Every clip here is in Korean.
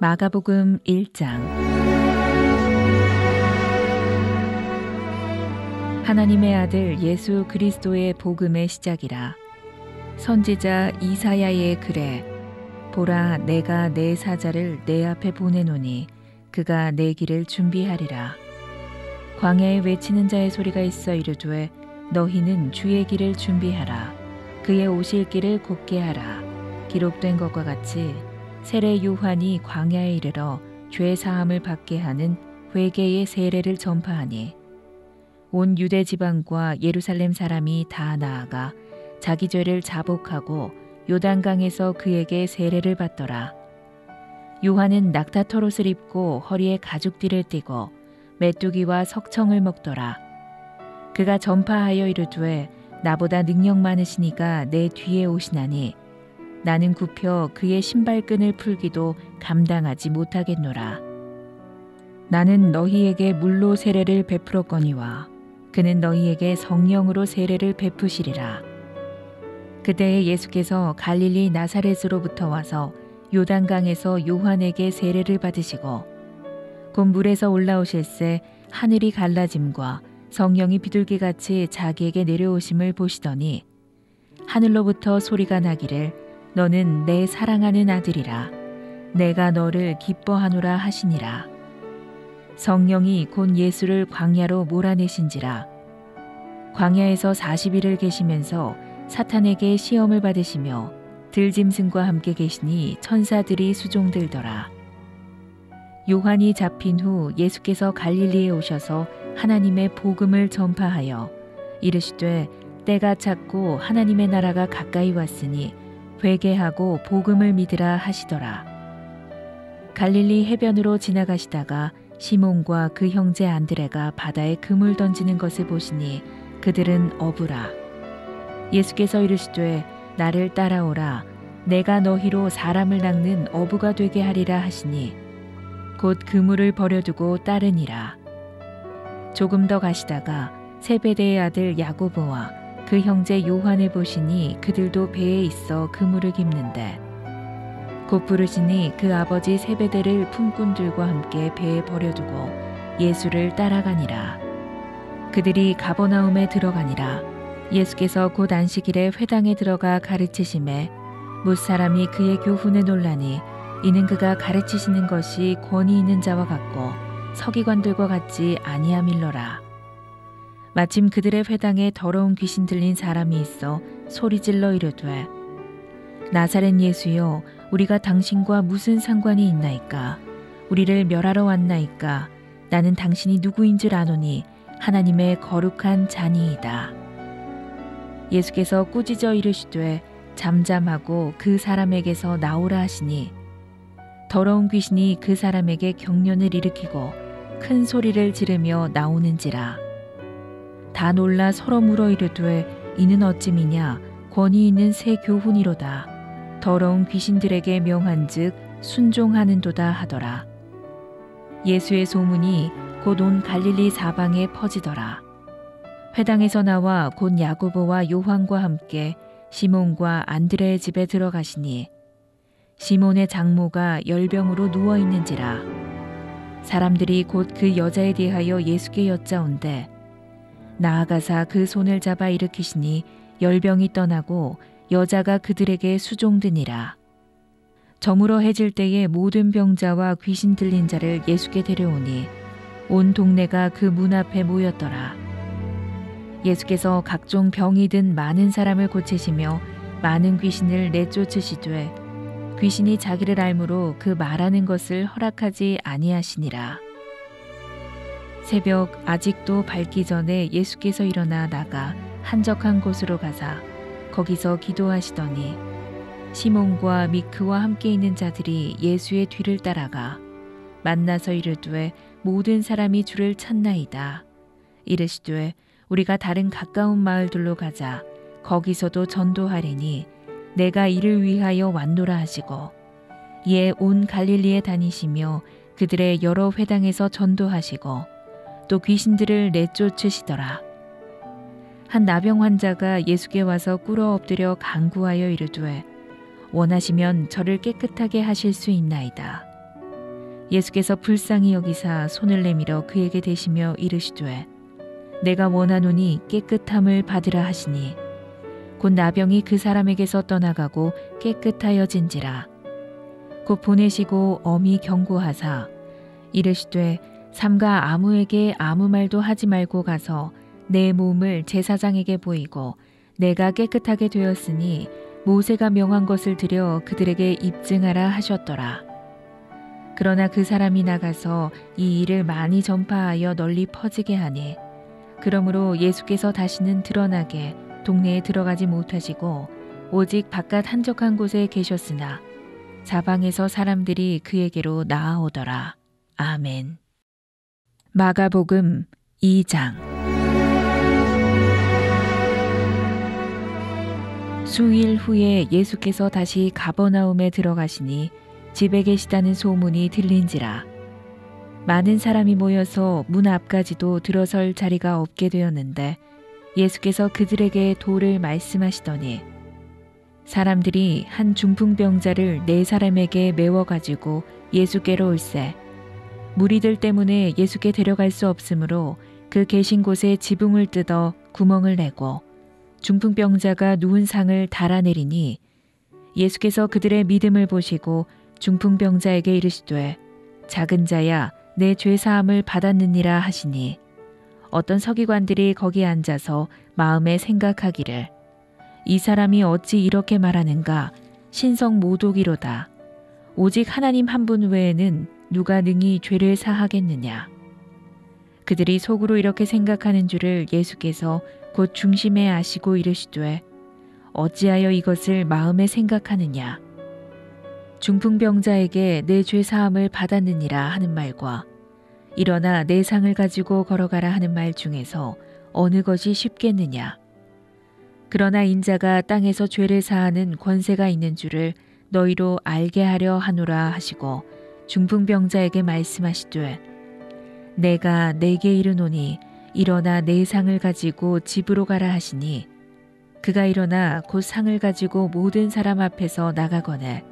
마가복음 1장. 하나님의 아들 예수 그리스도의 복음의 시작이라. 선지자 이사야의 글에 보라, 내가 내 사자를 내 앞에 보내노니 그가 내 길을 준비하리라. 광야에 외치는 자의 소리가 있어 이르되 너희는 주의 길을 준비하라. 그의 오실 길을 곧게 하라. 기록된 것과 같이 세례 요한이 광야에 이르러 죄 사함을 받게 하는 회개의 세례를 전파하니 온 유대 지방과 예루살렘 사람이 다 나아가 자기 죄를 자복하고 요단강에서 그에게 세례를 받더라. 요한은 낙타털옷을 입고 허리에 가죽띠를 띠고 메뚜기와 석청을 먹더라. 그가 전파하여 이르되 나보다 능력 많으시니가 내 뒤에 오시나니 나는 굽혀 그의 신발끈을 풀기도 감당하지 못하겠노라. 나는 너희에게 물로 세례를 베풀었거니와 그는 너희에게 성령으로 세례를 베푸시리라. 그때에 예수께서 갈릴리 나사렛으로부터 와서 요단강에서 요한에게 세례를 받으시고 곧 물에서 올라오실새 하늘이 갈라짐과 성령이 비둘기같이 자기에게 내려오심을 보시더니 하늘로부터 소리가 나기를 너는 내 사랑하는 아들이라. 내가 너를 기뻐하노라 하시니라. 성령이 곧 예수를 광야로 몰아내신지라. 광야에서 40일을 계시면서 사탄에게 시험을 받으시며 들짐승과 함께 계시니 천사들이 수종들더라. 요한이 잡힌 후 예수께서 갈릴리에 오셔서 하나님의 복음을 전파하여 이르시되 때가 찼고 하나님의 나라가 가까이 왔으니 회개하고 복음을 믿으라 하시더라. 갈릴리 해변으로 지나가시다가 시몬과 그 형제 안드레가 바다에 그물 던지는 것을 보시니 그들은 어부라. 예수께서 이르시되 나를 따라오라. 내가 너희로 사람을 낚는 어부가 되게 하리라 하시니 곧 그물을 버려두고 따르니라. 조금 더 가시다가 세베대의 아들 야고보와 그 형제 요한을 보시니 그들도 배에 있어 그물을 깁는데 곧 부르시니 그 아버지 세베대를 품꾼들과 함께 배에 버려두고 예수를 따라가니라. 그들이 가버나움에 들어가니라. 예수께서 곧 안식일에 회당에 들어가 가르치심에 뭇사람이 그의 교훈에 놀라니 이는 그가 가르치시는 것이 권위 있는 자와 같고 서기관들과 같지 아니함일러라. 마침 그들의 회당에 더러운 귀신 들린 사람이 있어 소리질러 이르되 나사렛 예수여, 우리가 당신과 무슨 상관이 있나이까? 우리를 멸하러 왔나이까? 나는 당신이 누구인 줄 아노니 하나님의 거룩한 자니이다. 예수께서 꾸짖어 이르시되 잠잠하고 그 사람에게서 나오라 하시니 더러운 귀신이 그 사람에게 경련을 일으키고 큰 소리를 지르며 나오는지라. 다 놀라 서로 물어 이르되 이는 어찌미냐? 권위 있는 새 교훈이로다. 더러운 귀신들에게 명한즉 순종하는도다 하더라. 예수의 소문이 곧 온 갈릴리 사방에 퍼지더라. 회당에서 나와 곧 야고보와 요한과 함께 시몬과 안드레의 집에 들어가시니 시몬의 장모가 열병으로 누워 있는지라. 사람들이 곧 그 여자에 대하여 예수께 여짜온대 나아가사 그 손을 잡아 일으키시니 열병이 떠나고 여자가 그들에게 수종드니라. 저물어 해질 때에 모든 병자와 귀신 들린 자를 예수께 데려오니 온 동네가 그 문 앞에 모였더라. 예수께서 각종 병이 든 많은 사람을 고치시며 많은 귀신을 내쫓으시되 귀신이 자기를 알므로 그 말하는 것을 허락하지 아니하시니라. 새벽 아직도 밝기 전에 예수께서 일어나 나가 한적한 곳으로 가사 거기서 기도하시더니 시몬과 미크와 함께 있는 자들이 예수의 뒤를 따라가 만나서 이르되 모든 사람이 주를 찾나이다. 이르시되 우리가 다른 가까운 마을들로 가자. 거기서도 전도하리니 내가 이를 위하여 왔노라 하시고 이에 온 갈릴리에 다니시며 그들의 여러 회당에서 전도하시고 또 귀신들을 내쫓으시더라. 한 나병 환자가 예수께 와서 꿇어 엎드려 간구하여 이르되 원하시면 저를 깨끗하게 하실 수 있나이다. 예수께서 불쌍히 여기사 손을 내밀어 그에게 대시며 이르시되 내가 원하노니 깨끗함을 받으라 하시니 곧 나병이 그 사람에게서 떠나가고 깨끗하여진지라. 곧 보내시고 엄히 경고하사 이르시되 삼가 아무에게 아무 말도 하지 말고 가서 내 몸을 제사장에게 보이고 내가 깨끗하게 되었으니 모세가 명한 것을 드려 그들에게 입증하라 하셨더라. 그러나 그 사람이 나가서 이 일을 많이 전파하여 널리 퍼지게 하니 그러므로 예수께서 다시는 드러나게 동네에 들어가지 못하시고 오직 바깥 한적한 곳에 계셨으나 사방에서 사람들이 그에게로 나아오더라. 아멘. 마가복음 2장. 수일 후에 예수께서 다시 가버나움에 들어가시니 집에 계시다는 소문이 들린지라. 많은 사람이 모여서 문 앞까지도 들어설 자리가 없게 되었는데 예수께서 그들에게 도를 말씀하시더니 사람들이 한 중풍병자를 4사람에게 메워가지고 예수께로 올세 무리들 때문에 예수께 데려갈 수 없으므로 그 계신 곳에 지붕을 뜯어 구멍을 내고 중풍병자가 누운 상을 달아내리니 예수께서 그들의 믿음을 보시고 중풍병자에게 이르시되 작은 자야 내 죄사함을 받았느니라 하시니 어떤 서기관들이 거기 앉아서 마음에 생각하기를 이 사람이 어찌 이렇게 말하는가 신성 모독이로다. 오직 하나님 한 분 외에는 누가 능히 죄를 사하겠느냐. 그들이 속으로 이렇게 생각하는 줄을 예수께서 곧 중심에 아시고 이르시되 어찌하여 이것을 마음에 생각하느냐. 중풍병자에게 내 죄사함을 받았느니라 하는 말과 일어나 내 상을 가지고 걸어가라 하는 말 중에서 어느 것이 쉽겠느냐. 그러나 인자가 땅에서 죄를 사하는 권세가 있는 줄을 너희로 알게 하려 하노라 하시고 중풍병자에게 말씀하시되 내가 내게 이르노니 일어나 내 상을 가지고 집으로 가라 하시니 그가 일어나 곧 상을 가지고 모든 사람 앞에서 나가거늘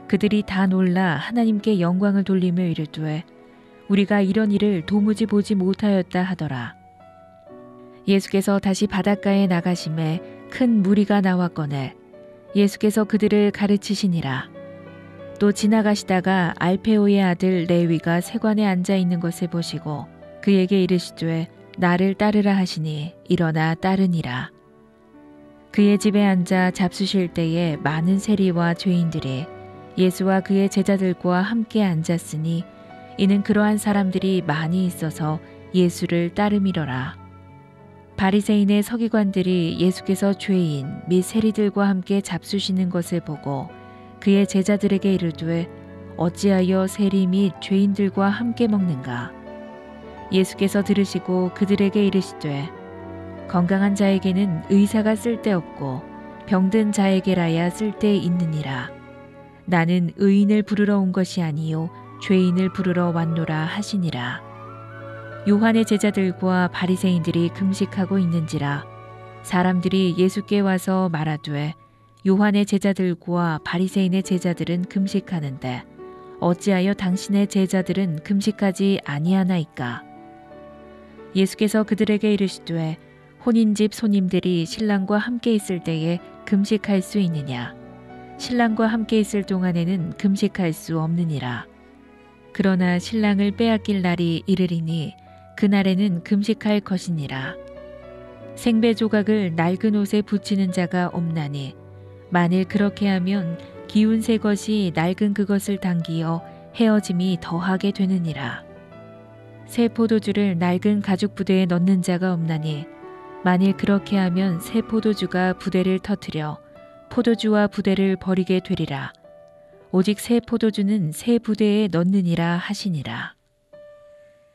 그들이 다 놀라 하나님께 영광을 돌리며 이르되 우리가 이런 일을 도무지 보지 못하였다 하더라. 예수께서 다시 바닷가에 나가심에 큰 무리가 나왔거늘 예수께서 그들을 가르치시니라. 또 지나가시다가 알페오의 아들 레위가 세관에 앉아 있는 것을 보시고 그에게 이르시되 나를 따르라 하시니 일어나 따르니라. 그의 집에 앉아 잡수실 때에 많은 세리와 죄인들이 예수와 그의 제자들과 함께 앉았으니 이는 그러한 사람들이 많이 있어서 예수를 따름이러라. 바리새인의 서기관들이 예수께서 죄인 및 세리들과 함께 잡수시는 것을 보고 그의 제자들에게 이르되 어찌하여 세리 및 죄인들과 함께 먹는가. 예수께서 들으시고 그들에게 이르시되 건강한 자에게는 의사가 쓸데없고 병든 자에게라야 쓸데 있느니라. 나는 의인을 부르러 온 것이 아니요 죄인을 부르러 왔노라 하시니라. 요한의 제자들과 바리새인들이 금식하고 있는지라 사람들이 예수께 와서 말하되 요한의 제자들과 바리새인의 제자들은 금식하는데 어찌하여 당신의 제자들은 금식하지 아니하나이까. 예수께서 그들에게 이르시되 혼인집 손님들이 신랑과 함께 있을 때에 금식할 수 있느냐. 신랑과 함께 있을 동안에는 금식할 수 없느니라. 그러나 신랑을 빼앗길 날이 이르리니 그날에는 금식할 것이니라. 생배 조각을 낡은 옷에 붙이는 자가 없나니 만일 그렇게 하면 기운 새 것이 낡은 그것을 당기어 헤어짐이 더하게 되느니라. 새 포도주를 낡은 가죽 부대에 넣는 자가 없나니 만일 그렇게 하면 새 포도주가 부대를 터뜨려 포도주와 부대를 버리게 되리라. 오직 새 포도주는 새 부대에 넣느니라 하시니라.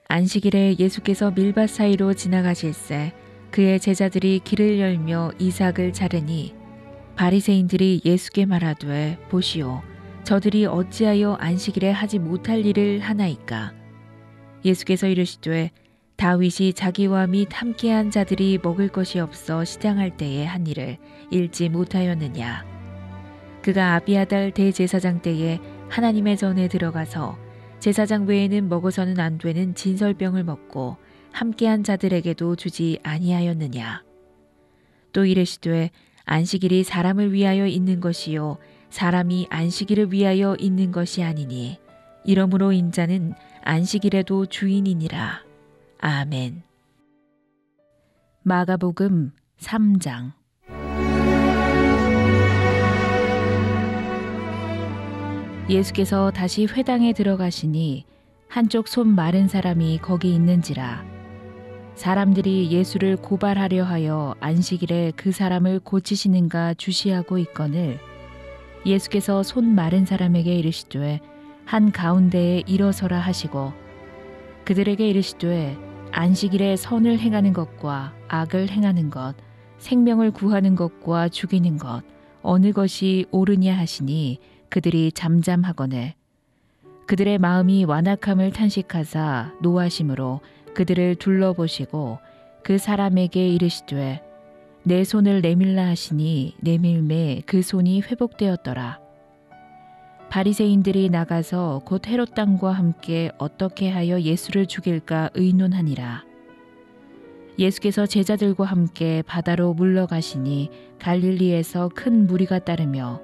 안식일에 예수께서 밀밭 사이로 지나가실새 그의 제자들이 길을 열며 이삭을 자르니 바리새인들이 예수께 말하되 보시오 저들이 어찌하여 안식일에 하지 못할 일을 하나이까. 예수께서 이르시되 다윗이 자기와 및 함께한 자들이 먹을 것이 없어 시장할 때에 한 일을 읽지 못하였느냐. 그가 아비아달 대제사장 때에 하나님의 전에 들어가서 제사장 외에는 먹어서는 안 되는 진설병을 먹고 함께한 자들에게도 주지 아니하였느냐. 또 이르시되 안식일이 사람을 위하여 있는 것이요 사람이 안식일을 위하여 있는 것이 아니니 이러므로 인자는 안식일에도 주인이니라. 아멘. 마가복음 3장. 예수께서 다시 회당에 들어가시니 한쪽 손 마른 사람이 거기 있는지라. 사람들이 예수를 고발하려 하여 안식일에 그 사람을 고치시는가 주시하고 있거늘 예수께서 손 마른 사람에게 이르시되 한 가운데에 일어서라 하시고 그들에게 이르시되 안식일에 선을 행하는 것과 악을 행하는 것, 생명을 구하는 것과 죽이는 것 어느 것이 옳으냐 하시니 그들이 잠잠하거늘 그들의 마음이 완악함을 탄식하사 노하심으로 그들을 둘러보시고 그 사람에게 이르시되 내 손을 내밀라 하시니 내밀매 그 손이 회복되었더라. 바리새인들이 나가서 곧 헤롯 당과 함께 어떻게 하여 예수를 죽일까 의논하니라. 예수께서 제자들과 함께 바다로 물러가시니 갈릴리에서 큰 무리가 따르며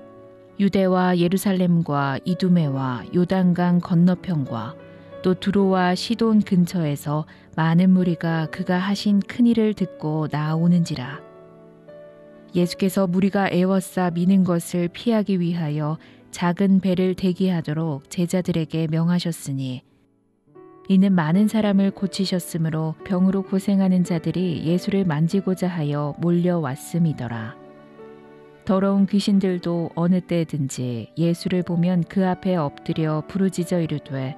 유대와 예루살렘과 이두메와 요단강 건너편과 또 두로와 시돈 근처에서 많은 무리가 그가 하신 큰 일을 듣고 나아오는지라. 예수께서 무리가 애워싸 미는 것을 피하기 위하여 작은 배를 대기하도록 제자들에게 명하셨으니 이는 많은 사람을 고치셨으므로 병으로 고생하는 자들이 예수를 만지고자 하여 몰려왔음이더라. 더러운 귀신들도 어느 때든지 예수를 보면 그 앞에 엎드려 부르짖어 이르되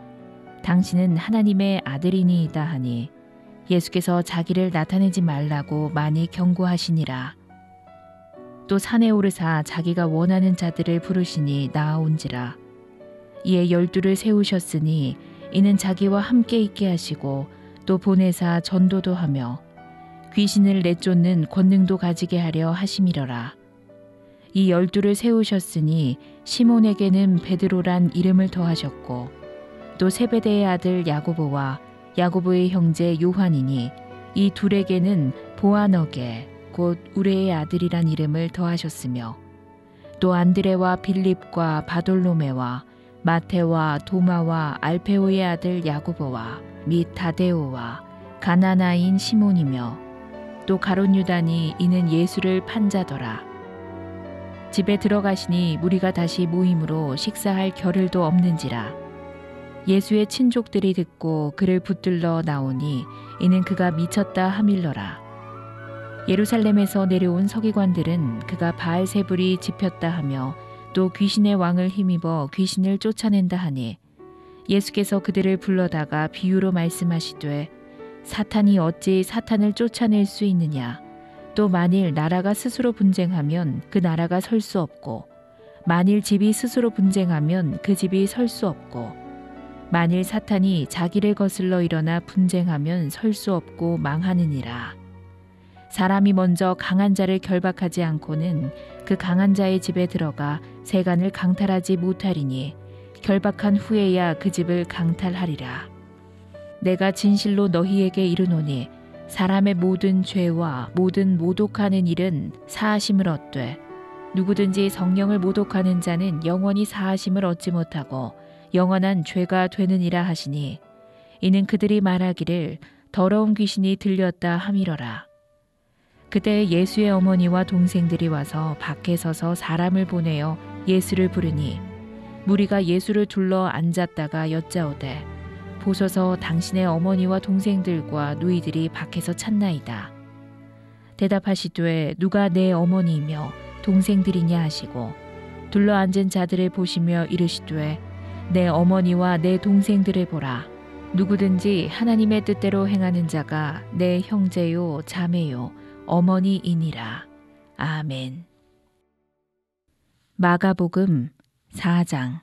당신은 하나님의 아들이니이다 하니 예수께서 자기를 나타내지 말라고 많이 경고하시니라. 또 산에 오르사 자기가 원하는 자들을 부르시니 나아온지라. 이에 12를 세우셨으니 이는 자기와 함께 있게 하시고 또 보내사 전도도 하며 귀신을 내쫓는 권능도 가지게 하려 하심이러라. 이 12를 세우셨으니 시몬에게는 베드로란 이름을 더하셨고 또 세베대의 아들 야고보와 야고보의 형제 요한이니 이 둘에게는 보아너게 곧 우레의 아들이란 이름을 더하셨으며 또 안드레와 빌립과 바돌로메와 마테와 도마와 알페오의 아들 야고보와 및 다데오와 가나나인 시몬이며 또 가룟 유다니 이는 예수를 판자더라. 집에 들어가시니 무리가 다시 모임으로 식사할 겨를도 없는지라. 예수의 친족들이 듣고 그를 붙들러 나오니 이는 그가 미쳤다 하밀러라. 예루살렘에서 내려온 서기관들은 그가 바알세불이 집혔다 하며 또 귀신의 왕을 힘입어 귀신을 쫓아낸다 하니 예수께서 그들을 불러다가 비유로 말씀하시되 사탄이 어찌 사탄을 쫓아낼 수 있느냐. 또 만일 나라가 스스로 분쟁하면 그 나라가 설 수 없고 만일 집이 스스로 분쟁하면 그 집이 설 수 없고 만일 사탄이 자기를 거슬러 일어나 분쟁하면 설 수 없고 망하느니라. 사람이 먼저 강한 자를 결박하지 않고는 그 강한 자의 집에 들어가 세간을 강탈하지 못하리니 결박한 후에야 그 집을 강탈하리라. 내가 진실로 너희에게 이르노니 사람의 모든 죄와 모든 모독하는 일은 사하심을 얻되 누구든지 성령을 모독하는 자는 영원히 사하심을 얻지 못하고 영원한 죄가 되느니라 하시니 이는 그들이 말하기를 더러운 귀신이 들렸다 함이러라. 그때 예수의 어머니와 동생들이 와서 밖에 서서 사람을 보내어 예수를 부르니 무리가 예수를 둘러 앉았다가 여짜오되 보소서 당신의 어머니와 동생들과 누이들이 밖에서 찾나이다. 대답하시되 누가 내 어머니이며 동생들이냐 하시고 둘러앉은 자들을 보시며 이르시되 내 어머니와 내 동생들을 보라. 누구든지 하나님의 뜻대로 행하는 자가 내 형제요 자매요 어머니이니라. 아멘. 마가복음 4장.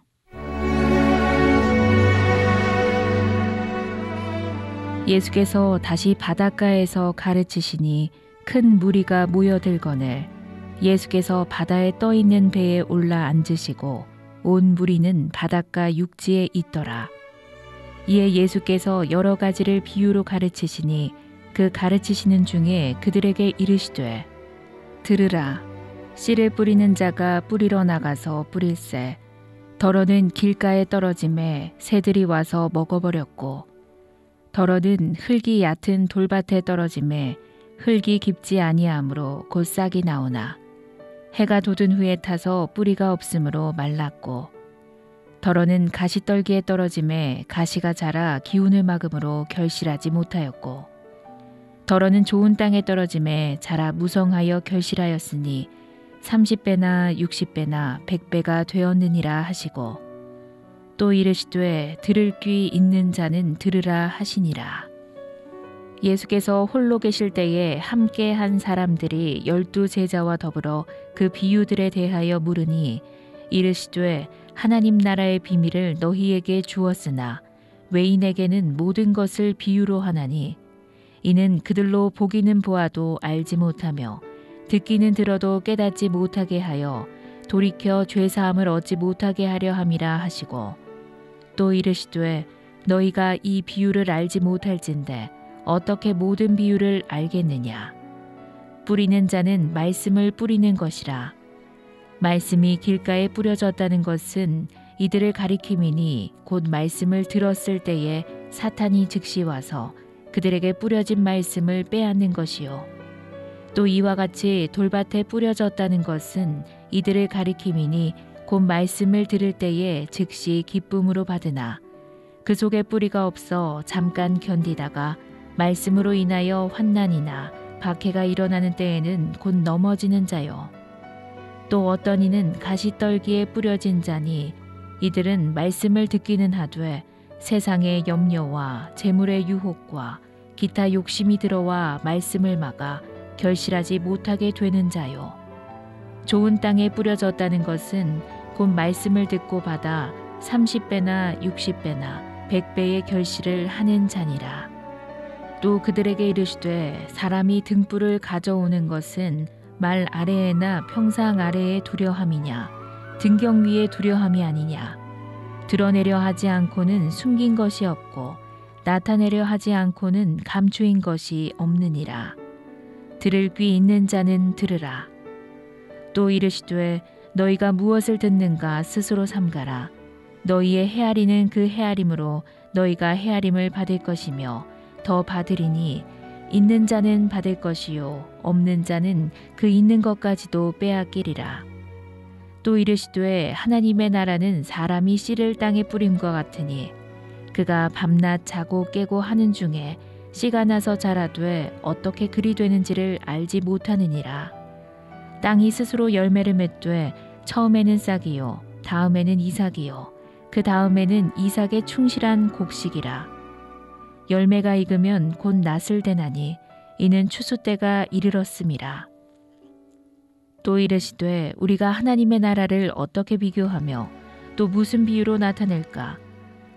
예수께서 다시 바닷가에서 가르치시니 큰 무리가 모여들거늘 예수께서 바다에 떠 있는 배에 올라 앉으시고 온 무리는 바닷가 육지에 있더라. 이에 예수께서 여러 가지를 비유로 가르치시니 그 가르치시는 중에 그들에게 이르시되 들으라. 씨를 뿌리는 자가 뿌리러 나가서 뿌릴새 덜어는 길가에 떨어짐에 새들이 와서 먹어버렸고 덜어는 흙이 얕은 돌밭에 떨어짐에 흙이 깊지 아니하므로 곧 싹이 나오나 해가 돋은 후에 타서 뿌리가 없으므로 말랐고 덜어는 가시떨기에 떨어짐에 가시가 자라 기운을 막음으로 결실하지 못하였고 덜어는 좋은 땅에 떨어짐에 자라 무성하여 결실하였으니 30배나 60배나 100배가 되었느니라 하시고 또 이르시되 들을 귀 있는 자는 들으라 하시니라. 예수께서 홀로 계실 때에 함께 한 사람들이 12 제자와 더불어 그 비유들에 대하여 물으니 이르시되 하나님 나라의 비밀을 너희에게 주었으나 외인에게는 모든 것을 비유로 하나니 이는 그들로 보기는 보아도 알지 못하며 듣기는 들어도 깨닫지 못하게 하여 돌이켜 죄사함을 얻지 못하게 하려 함이라 하시고 또 이르시되 너희가 이 비유를 알지 못할진대 어떻게 모든 비유를 알겠느냐. 뿌리는 자는 말씀을 뿌리는 것이라. 말씀이 길가에 뿌려졌다는 것은 이들을 가리킴이니 곧 말씀을 들었을 때에 사탄이 즉시 와서 그들에게 뿌려진 말씀을 빼앗는 것이요. 또 이와 같이 돌밭에 뿌려졌다는 것은 이들을 가리킴이니 곧 말씀을 들을 때에 즉시 기쁨으로 받으나 그 속에 뿌리가 없어 잠깐 견디다가 말씀으로 인하여 환난이나 박해가 일어나는 때에는 곧 넘어지는 자요. 또 어떤 이는 가시떨기에 뿌려진 자니 이들은 말씀을 듣기는 하되 세상의 염려와 재물의 유혹과 기타 욕심이 들어와 말씀을 막아 결실하지 못하게 되는 자요. 좋은 땅에 뿌려졌다는 것은 곧 말씀을 듣고 받아 30배나 60배나 100배의 결실을 하는 자니라. 또 그들에게 이르시되 사람이 등불을 가져오는 것은 말 아래에나 평상 아래에 두려함이냐 등경 위에 두려함이 아니냐. 드러내려 하지 않고는 숨긴 것이 없고 나타내려 하지 않고는 감추인 것이 없느니라. 들을 귀 있는 자는 들으라. 또 이르시되 너희가 무엇을 듣는가 스스로 삼가라. 너희의 헤아리는 그 헤아림으로 너희가 헤아림을 받을 것이며 더 받으리니 있는 자는 받을 것이요 없는 자는 그 있는 것까지도 빼앗기리라. 또 이르시되 하나님의 나라는 사람이 씨를 땅에 뿌림과 같으니 그가 밤낮 자고 깨고 하는 중에 씨가 나서 자라되 어떻게 그리 되는지를 알지 못하느니라. 땅이 스스로 열매를 맺되 처음에는 싹이요 다음에는 이삭이요 그 다음에는 이삭의 충실한 곡식이라. 열매가 익으면 곧 낫을 대나니 이는 추수 때가 이르렀음이라. 또 이르시되 우리가 하나님의 나라를 어떻게 비교하며 또 무슨 비유로 나타낼까.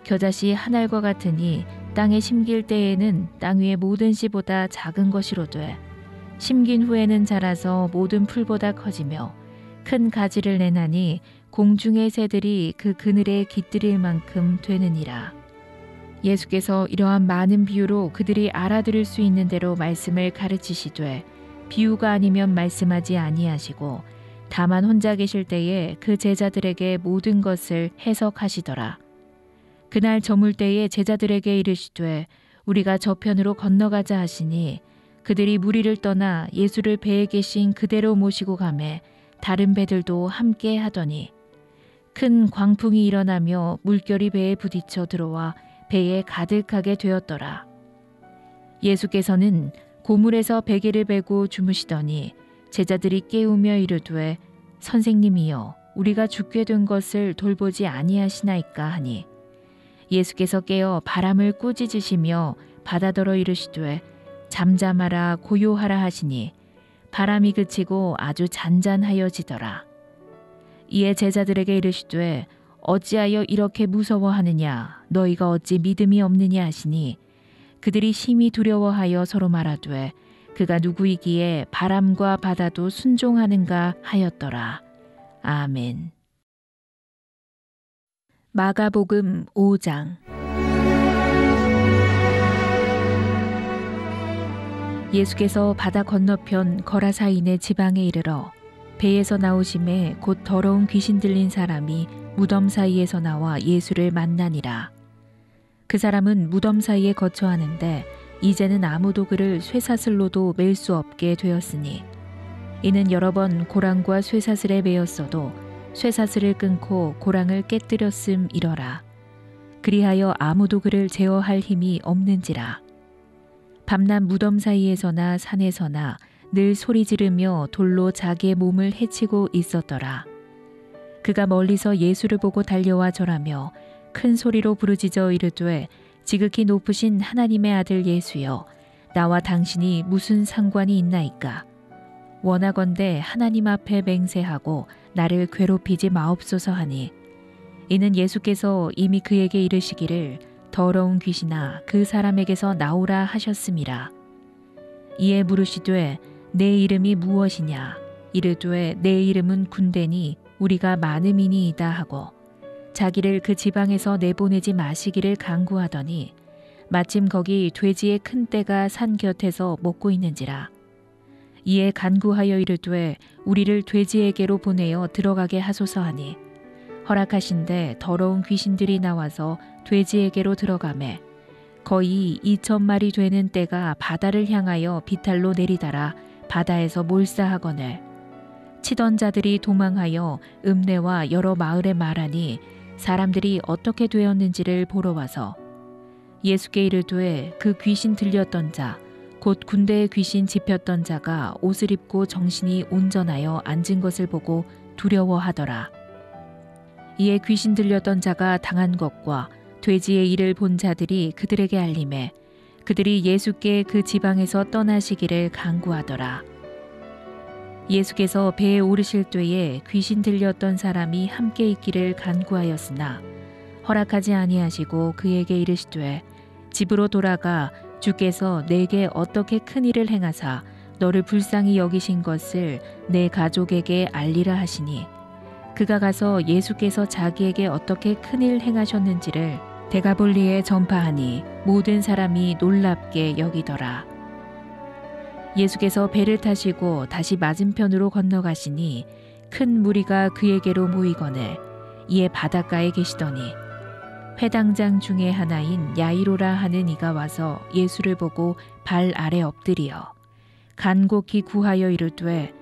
겨자씨 한 알과 같으니 땅에 심길 때에는 땅 위의 모든 씨보다 작은 것이로되 심긴 후에는 자라서 모든 풀보다 커지며 큰 가지를 내나니 공중의 새들이 그 그늘에 깃들일 만큼 되느니라. 예수께서 이러한 많은 비유로 그들이 알아들을 수 있는 대로 말씀을 가르치시되 비유가 아니면 말씀하지 아니하시고 다만 혼자 계실 때에 그 제자들에게 모든 것을 해석하시더라. 그날 저물 때에 제자들에게 이르시되 우리가 저편으로 건너가자 하시니 그들이 무리를 떠나 예수를 배에 계신 그대로 모시고 가매 다른 배들도 함께 하더니 큰 광풍이 일어나며 물결이 배에 부딪혀 들어와 배에 가득하게 되었더라. 예수께서는 고물에서 베개를 베고 주무시더니 제자들이 깨우며 이르되 선생님이여 우리가 죽게 된 것을 돌보지 아니하시나이까 하니 예수께서 깨어 바람을 꾸짖으시며 바다더러 이르시되 잠잠하라 고요하라 하시니 바람이 그치고 아주 잔잔하여지더라. 이에 제자들에게 이르시되 어찌하여 이렇게 무서워하느냐 너희가 어찌 믿음이 없느냐 하시니 그들이 심히 두려워하여 서로 말하되 그가 누구이기에 바람과 바다도 순종하는가 하였더라. 아멘. 마가복음 5장. 예수께서 바다 건너편 거라사인의 지방에 이르러 배에서 나오심에 곧 더러운 귀신 들린 사람이 무덤 사이에서 나와 예수를 만나니라. 그 사람은 무덤 사이에 거처하는데 이제는 아무도 그를 쇠사슬로도 맬 수 없게 되었으니 이는 여러 번 고랑과 쇠사슬에 매였어도 쇠사슬을 끊고 고랑을 깨뜨렸음 이러라. 그리하여 아무도 그를 제어할 힘이 없는지라. 밤낮 무덤 사이에서나 산에서나 늘 소리 지르며 돌로 자기의 몸을 해치고 있었더라. 그가 멀리서 예수를 보고 달려와 절하며 큰 소리로 부르짖어 이르되 지극히 높으신 하나님의 아들 예수여, 나와 당신이 무슨 상관이 있나이까? 원하건대 하나님 앞에 맹세하고 나를 괴롭히지 마옵소서 하니, 이는 예수께서 이미 그에게 이르시기를 더러운 귀신아 그 사람에게서 나오라 하셨음이라. 이에 물으시되 내 이름이 무엇이냐? 이르되 내 이름은 군대니 우리가 많음이니이다 하고 자기를 그 지방에서 내보내지 마시기를 간구하더니 마침 거기 돼지의 큰 떼가 산 곁에서 먹고 있는지라. 이에 간구하여 이르되 우리를 돼지에게로 보내어 들어가게 하소서 하니 허락하신대 더러운 귀신들이 나와서 돼지에게로 들어가매 거의 2,000마리 되는 떼가 바다를 향하여 비탈로 내리달아 바다에서 몰사하거늘 치던 자들이 도망하여 읍내와 여러 마을에 말하니 사람들이 어떻게 되었는지를 보러 와서 예수께 이르되 그 귀신 들렸던 자 곧 군대의 귀신 집혔던 자가 옷을 입고 정신이 온전하여 앉은 것을 보고 두려워하더라. 이에 귀신 들렸던 자가 당한 것과 돼지의 일을 본 자들이 그들에게 알림해 그들이 예수께 그 지방에서 떠나시기를 간구하더라. 예수께서 배에 오르실 때에 귀신 들렸던 사람이 함께 있기를 간구하였으나 허락하지 아니하시고 그에게 이르시되 집으로 돌아가 주께서 내게 어떻게 큰 일을 행하사 너를 불쌍히 여기신 것을 내 가족에게 알리라 하시니 그가 가서 예수께서 자기에게 어떻게 큰 일 행하셨는지를 데가볼리에 전파하니 모든 사람이 놀랍게 여기더라. 예수께서 배를 타시고 다시 맞은편으로 건너가시니 큰 무리가 그에게로 모이거늘 이에 바닷가에 계시더니 회당장 중에 하나인 야이로라 하는 이가 와서 예수를 보고 발 아래 엎드리어 간곡히 구하여 이르되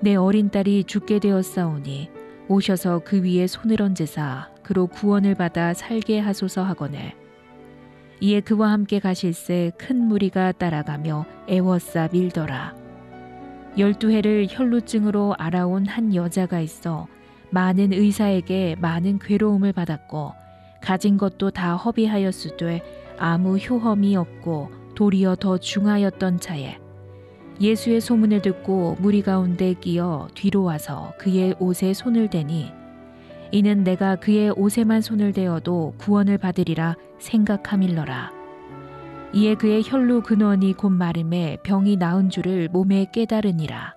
내 어린 딸이 죽게 되었사오니 오셔서 그 위에 손을 얹으사 그로 구원을 받아 살게 하소서 하거늘 이에 그와 함께 가실새 큰 무리가 따라가며 애워싸 밀더라. 12해를 혈루증으로 알아온 한 여자가 있어 많은 의사에게 많은 괴로움을 받았고 가진 것도 다 허비하였으되 아무 효험이 없고 도리어 더 중하였던 차에 예수의 소문을 듣고 무리 가운데 끼어 뒤로 와서 그의 옷에 손을 대니 이는 내가 그의 옷에만 손을 대어도 구원을 받으리라 생각함일러라. 이에 그의 혈루 근원이 곧 마름에 병이 나은 줄을 몸에 깨달으니라.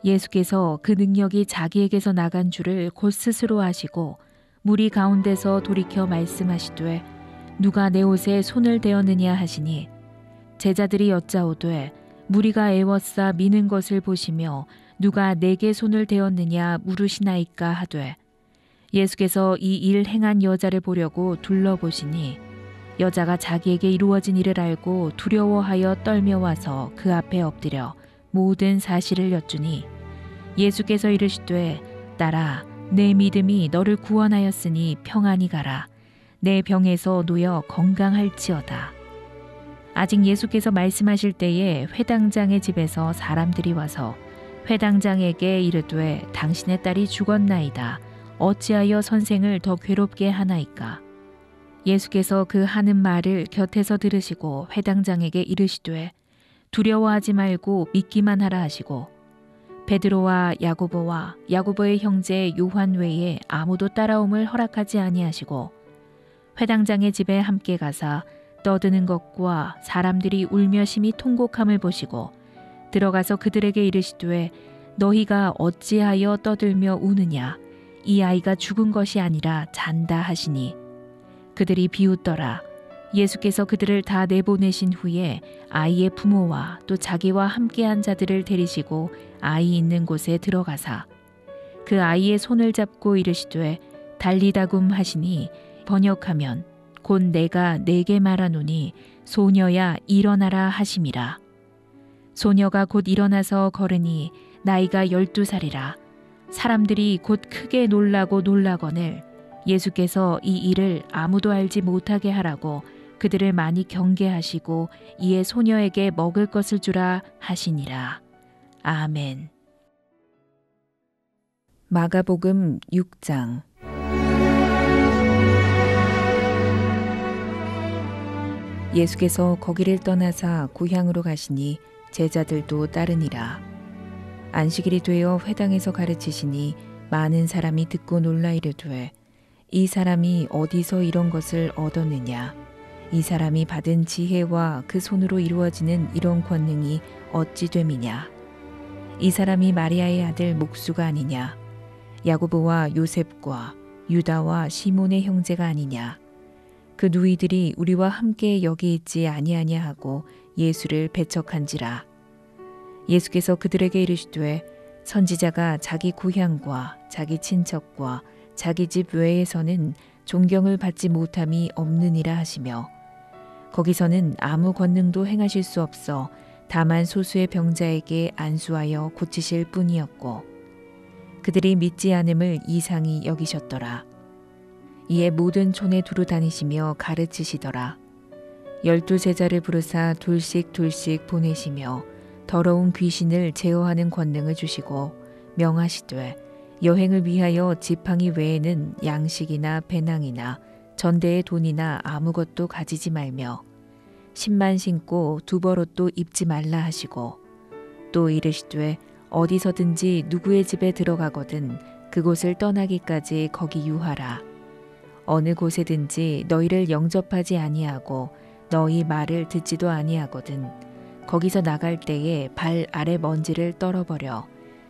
예수께서 그 능력이 자기에게서 나간 줄을 곧 스스로 아시고 무리 가운데서 돌이켜 말씀하시되 누가 내 옷에 손을 대었느냐 하시니 제자들이 여짜오되 무리가 애워싸 미는 것을 보시며 누가 내게 손을 대었느냐 물으시나이까 하되 예수께서 이 일 행한 여자를 보려고 둘러보시니 여자가 자기에게 이루어진 일을 알고 두려워하여 떨며 와서 그 앞에 엎드려 모든 사실을 여쭈니 예수께서 이르시되 딸아 내 믿음이 너를 구원하였으니 평안히 가라. 내 병에서 놓여 건강할지어다. 아직 예수께서 말씀하실 때에 회당장의 집에서 사람들이 와서 회당장에게 이르되 당신의 딸이 죽었나이다. 어찌하여 선생을 더 괴롭게 하나이까? 예수께서 그 하는 말을 곁에서 들으시고 회당장에게 이르시되 두려워하지 말고 믿기만 하라 하시고 베드로와 야고보와 야고보의 형제 요한 외에 아무도 따라옴을 허락하지 아니하시고 회당장의 집에 함께 가사 떠드는 것과 사람들이 울며 심히 통곡함을 보시고 들어가서 그들에게 이르시되 너희가 어찌하여 떠들며 우느냐 이 아이가 죽은 것이 아니라 잔다 하시니 그들이 비웃더라. 예수께서 그들을 다 내보내신 후에 아이의 부모와 또 자기와 함께한 자들을 데리시고 아이 있는 곳에 들어가사 그 아이의 손을 잡고 이르시되 달리다굼 하시니 번역하면 곧 내가 네게 말하노니 소녀야 일어나라 하심이라. 소녀가 곧 일어나서 걸으니 나이가 12살이라. 사람들이 곧 크게 놀라고 놀라거늘 예수께서 이 일을 아무도 알지 못하게 하라고 그들을 많이 경계하시고 이에 소녀에게 먹을 것을 주라 하시니라. 아멘. 마가복음 6장. 예수께서 거기를 떠나사 고향으로 가시니 제자들도 따르니라. 안식일이 되어 회당에서 가르치시니 많은 사람이 듣고 놀라 이르되 이 사람이 어디서 이런 것을 얻었느냐. 이 사람이 받은 지혜와 그 손으로 이루어지는 이런 권능이 어찌 됨이냐. 이 사람이 마리아의 아들 목수가 아니냐. 야고보와 요셉과 유다와 시몬의 형제가 아니냐. 그 누이들이 우리와 함께 여기 있지 아니하냐 하고 예수를 배척한지라. 예수께서 그들에게 이르시되 선지자가 자기 고향과 자기 친척과 자기 집 외에서는 존경을 받지 못함이 없느니라 하시며 거기서는 아무 권능도 행하실 수 없어 다만 소수의 병자에게 안수하여 고치실 뿐이었고 그들이 믿지 않음을 이상히 여기셨더라. 이에 모든 촌에 두루 다니시며 가르치시더라. 12 제자를 부르사 둘씩 보내시며 더러운 귀신을 제어하는 권능을 주시고 명하시되 여행을 위하여 지팡이 외에는 양식이나 배낭이나 전대의 돈이나 아무것도 가지지 말며 신만 신고 두벌옷도 입지 말라 하시고 또 이르시되 어디서든지 누구의 집에 들어가거든 그곳을 떠나기까지 거기 유하라. 어느 곳에든지 너희를 영접하지 아니하고 너희 말을 듣지도 아니하거든 거기서 나갈 때에 발 아래 먼지를 떨어버려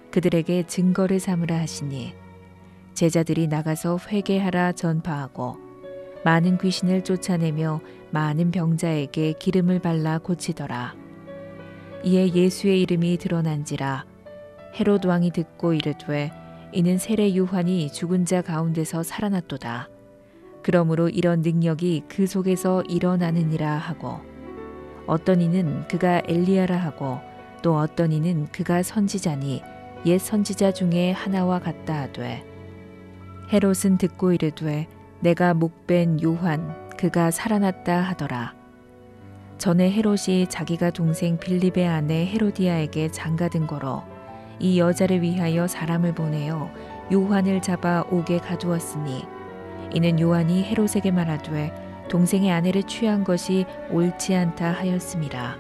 그들에게 증거를 삼으라 하시니 제자들이 나가서 회개하라 전파하고 많은 귀신을 쫓아내며 많은 병자에게 기름을 발라 고치더라. 이에 예수의 이름이 드러난지라. 헤롯 왕이 듣고 이르되 이는 세례 요한이 죽은 자 가운데서 살아났도다. 그러므로 이런 능력이 그 속에서 일어나느니라 하고 어떤 이는 그가 엘리야라 하고 또 어떤 이는 그가 선지자니 옛 선지자 중에 하나와 같다 하되 헤롯은 듣고 이르되 내가 목벤 요한 그가 살아났다 하더라. 전에 헤롯이 자기가 동생 빌립의 아내 헤로디아에게 장가든 거로 이 여자를 위하여 사람을 보내어 요한을 잡아 옥에 가두었으니 이는 요한이 헤롯에게 말하되 동생의 아내를 취한 것이 옳지 않다 하였음이라.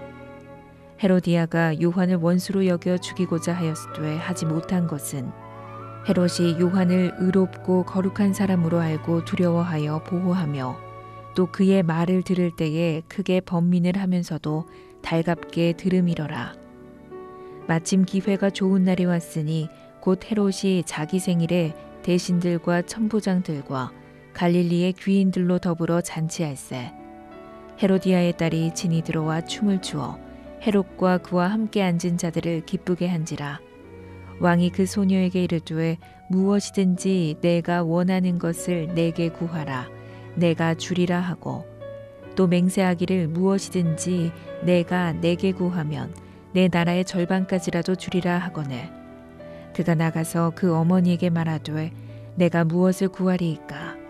헤로디아가 요한을 원수로 여겨 죽이고자 하였으되 하지 못한 것은 헤롯이 요한을 의롭고 거룩한 사람으로 알고 두려워하여 보호하며 또 그의 말을 들을 때에 크게 번민을 하면서도 달갑게 들음이러라. 마침 기회가 좋은 날이 왔으니 곧 헤롯이 자기 생일에 대신들과 천부장들과 갈릴리의 귀인들로 더불어 잔치할세. 헤로디아의 딸이 진이 들어와 춤을 추어 헤롯과 그와 함께 앉은 자들을 기쁘게 한지라. 왕이 그 소녀에게 이르되 무엇이든지 내가 원하는 것을 내게 구하라. 내가 주리라 하고 또 맹세하기를 무엇이든지 내가 내게 구하면 내 나라의 절반까지라도 주리라 하거늘. 그가 나가서 그 어머니에게 말하되 내가 무엇을 구하리이까.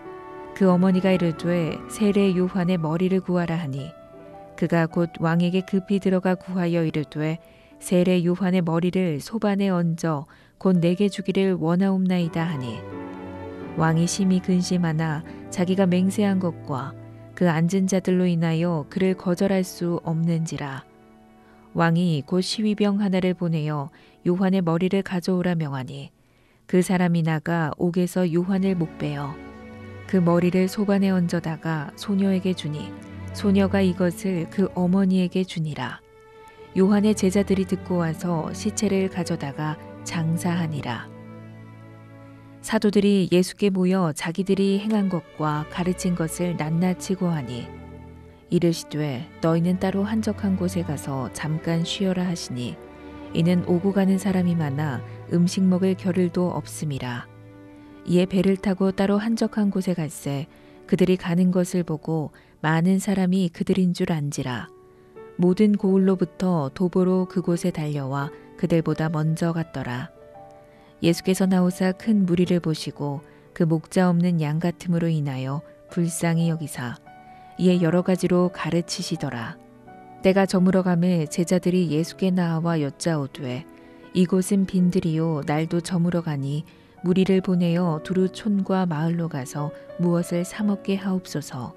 그 어머니가 이르되 세례 요한의 머리를 구하라 하니 그가 곧 왕에게 급히 들어가 구하여 이르되 세례 요한의 머리를 소반에 얹어 곧 내게 주기를 원하옵나이다 하니 왕이 심히 근심하나 자기가 맹세한 것과 그 앉은 자들로 인하여 그를 거절할 수 없는지라. 왕이 곧 시위병 하나를 보내어 요한의 머리를 가져오라 명하니 그 사람이 나가 옥에서 요한을 목베어 그 머리를 소반에 얹어다가 소녀에게 주니 소녀가 이것을 그 어머니에게 주니라. 요한의 제자들이 듣고 와서 시체를 가져다가 장사하니라. 사도들이 예수께 모여 자기들이 행한 것과 가르친 것을 낱낱이 고하니 이르시되 너희는 따로 한적한 곳에 가서 잠깐 쉬어라 하시니 이는 오고 가는 사람이 많아 음식 먹을 겨를도 없음이라. 이에 배를 타고 따로 한적한 곳에 갈새 그들이 가는 것을 보고 많은 사람이 그들인 줄 안지라. 모든 고을로부터 도보로 그곳에 달려와 그들보다 먼저 갔더라. 예수께서 나오사 큰 무리를 보시고 그 목자 없는 양 같음으로 인하여 불쌍히 여기사 이에 여러 가지로 가르치시더라. 때가 저물어 가매 제자들이 예수께 나와 여짜오되 이곳은 빈들이요 날도 저물어 가니 무리를 보내어 두루 촌과 마을로 가서 무엇을 사 먹게 하옵소서.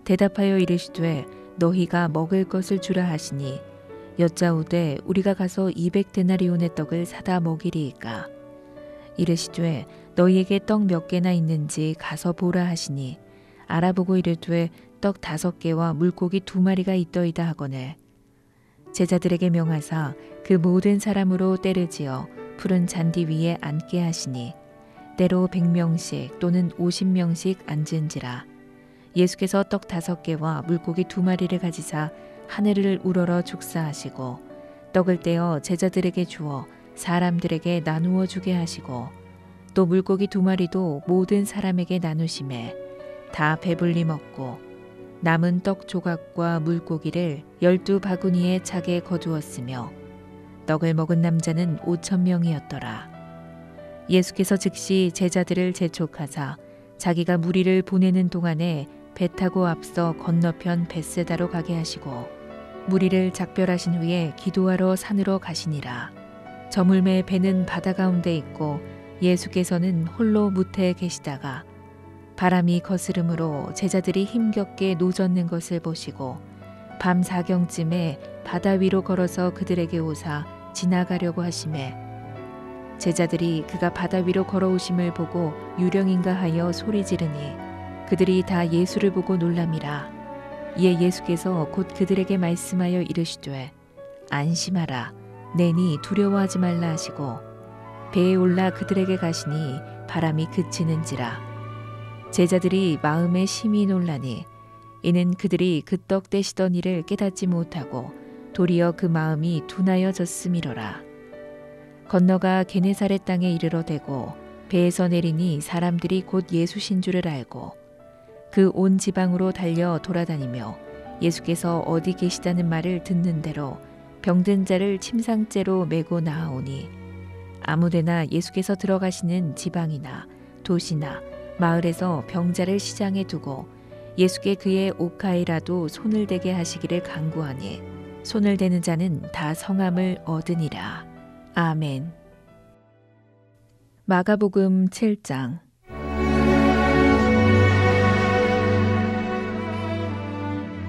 대답하여 이르시되 너희가 먹을 것을 주라 하시니 여짜오되 우리가 가서 200데나리온의 떡을 사다 먹이리이까. 이르시되 너희에게 떡 몇 개나 있는지 가서 보라 하시니 알아보고 이르되 떡 5개와 물고기 2마리가 있더이다 하거늘. 제자들에게 명하사 그 모든 사람으로 때를 지어 푸른 잔디 위에 앉게 하시니 때로 100명씩 또는 50명씩 앉은지라. 예수께서 떡 5개와 물고기 2마리를 가지사 하늘을 우러러 축사하시고 떡을 떼어 제자들에게 주어 사람들에게 나누어 주게 하시고 또 물고기 2마리도 모든 사람에게 나누심에 다 배불리 먹고 남은 떡 조각과 물고기를 12바구니에 차게 거두었으며 떡을 먹은 남자는 5,000명이었더라. 예수께서 즉시 제자들을 재촉하사 자기가 무리를 보내는 동안에 배 타고 앞서 건너편 벳세다로 가게 하시고 무리를 작별하신 후에 기도하러 산으로 가시니라. 저물매 배는 바다 가운데 있고 예수께서는 홀로 무태에 계시다가 바람이 거스름으로 제자들이 힘겹게 노젓는 것을 보시고 밤 4경쯤에 바다 위로 걸어서 그들에게 오사 지나가려고 하시매 제자들이 그가 바다 위로 걸어오심을 보고 유령인가 하여 소리 지르니 그들이 다 예수를 보고 놀람이라. 이에 예수께서 곧 그들에게 말씀하여 이르시되 안심하라 내니 두려워하지 말라 하시고 배에 올라 그들에게 가시니 바람이 그치는지라. 제자들이 마음에 심히 놀라니 이는 그들이 그 떡 떼시던 일을 깨닫지 못하고 도리어 그 마음이 둔하여졌음이로라. 건너가 게네사렛 땅에 이르러 대고 배에서 내리니 사람들이 곧 예수신 줄을 알고 그 온 지방으로 달려 돌아다니며 예수께서 어디 계시다는 말을 듣는 대로 병든 자를 침상째로 메고 나아오니 아무데나 예수께서 들어가시는 지방이나 도시나 마을에서 병자를 시장에 두고 예수께 그의 옷가에라도 손을 대게 하시기를 간구하니 손을 대는 자는 다 성함을 얻으니라. 아멘. 마가복음 7장.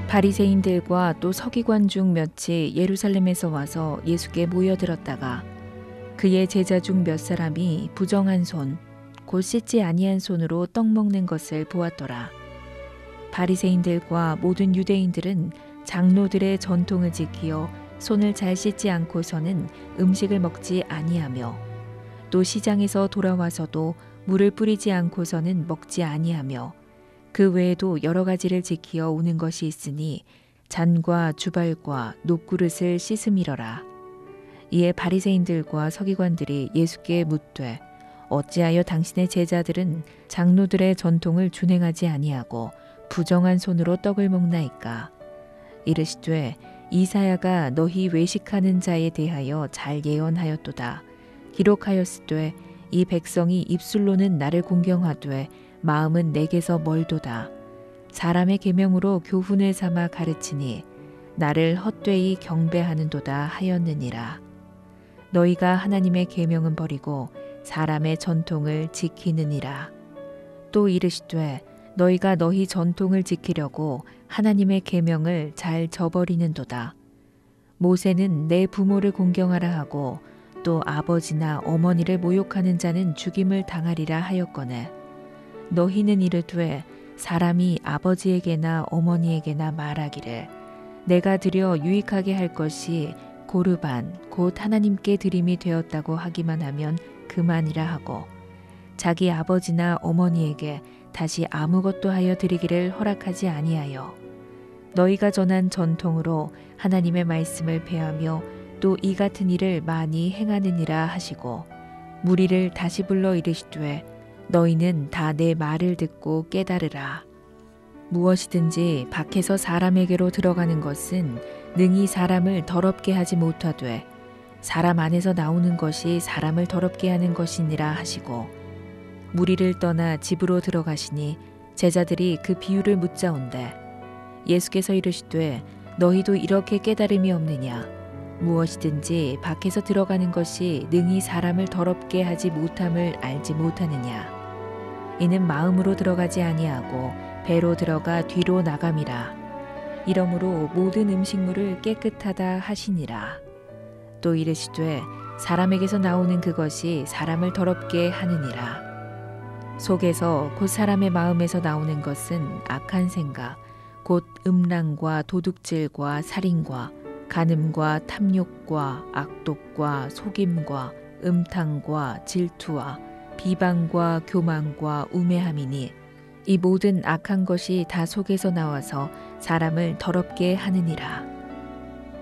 바리새인들과 또 서기관 중 몇이 예루살렘에서 와서 예수께 모여들었다가 그의 제자 중 몇 사람이 부정한 손 곧 씻지 아니한 손으로 떡 먹는 것을 보았더라. 바리새인들과 모든 유대인들은 장로들의 전통을 지키어 손을 잘 씻지 않고서는 음식을 먹지 아니하며 또 시장에서 돌아와서도 물을 뿌리지 않고서는 먹지 아니하며 그 외에도 여러 가지를 지키어 오는 것이 있으니 잔과 주발과 녹그릇을 씻음이러라. 이에 바리새인들과 서기관들이 예수께 묻되 어찌하여 당신의 제자들은 장로들의 전통을 준행하지 아니하고 부정한 손으로 떡을 먹나이까? 이르시되 이사야가 너희 외식하는 자에 대하여 잘 예언하였도다. 기록하였으되 이 백성이 입술로는 나를 공경하되 마음은 내게서 멀도다. 사람의 계명으로 교훈을 삼아 가르치니 나를 헛되이 경배하는도다 하였느니라. 너희가 하나님의 계명은 버리고 사람의 전통을 지키느니라. 또 이르시되 너희가 너희 전통을 지키려고 하나님의 계명을 잘 저버리는도다. 모세는 내 부모를 공경하라 하고 또 아버지나 어머니를 모욕하는 자는 죽임을 당하리라 하였거늘 너희는 이르되 사람이 아버지에게나 어머니에게나 말하기를 내가 드려 유익하게 할 것이 고르반 곧 하나님께 드림이 되었다고 하기만 하면 그만이라 하고 자기 아버지나 어머니에게 다시 아무것도 하여 드리기를 허락하지 아니하여 너희가 전한 전통으로 하나님의 말씀을 폐하며 또 이 같은 일을 많이 행하느니라 하시고 무리를 다시 불러 이르시되 너희는 다 내 말을 듣고 깨달으라. 무엇이든지 밖에서 사람에게로 들어가는 것은 능히 사람을 더럽게 하지 못하되 사람 안에서 나오는 것이 사람을 더럽게 하는 것이니라 하시고 무리를 떠나 집으로 들어가시니 제자들이 그 비유를 묻자온대 예수께서 이르시되 너희도 이렇게 깨달음이 없느냐 무엇이든지 밖에서 들어가는 것이 능히 사람을 더럽게 하지 못함을 알지 못하느냐 이는 마음으로 들어가지 아니하고 배로 들어가 뒤로 나감이라 이러므로 모든 음식물을 깨끗하다 하시니라. 또 이르시되 사람에게서 나오는 그것이 사람을 더럽게 하느니라. 속에서 곧 사람의 마음에서 나오는 것은 악한 생각 곧 음란과 도둑질과 살인과 간음과 탐욕과 악독과 속임과 음탕과 질투와 비방과 교만과 우매함이니 이 모든 악한 것이 다 속에서 나와서 사람을 더럽게 하느니라.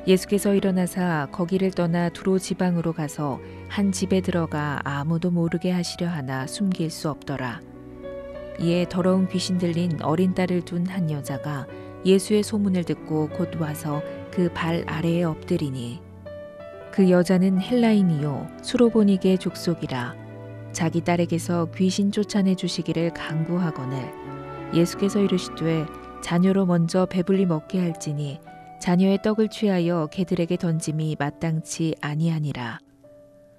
예수께서 일어나사 거기를 떠나 두로 지방으로 가서 한 집에 들어가 아무도 모르게 하시려 하나 숨길 수 없더라. 이에 더러운 귀신 들린 어린 딸을 둔 한 여자가 예수의 소문을 듣고 곧 와서 그 발 아래에 엎드리니 그 여자는 헬라인이요 수로보니게 족속이라 자기 딸에게서 귀신 쫓아내 주시기를 간구하거늘 예수께서 이르시되 자녀로 먼저 배불리 먹게 할지니 자녀의 떡을 취하여 개들에게 던짐이 마땅치 아니하니라.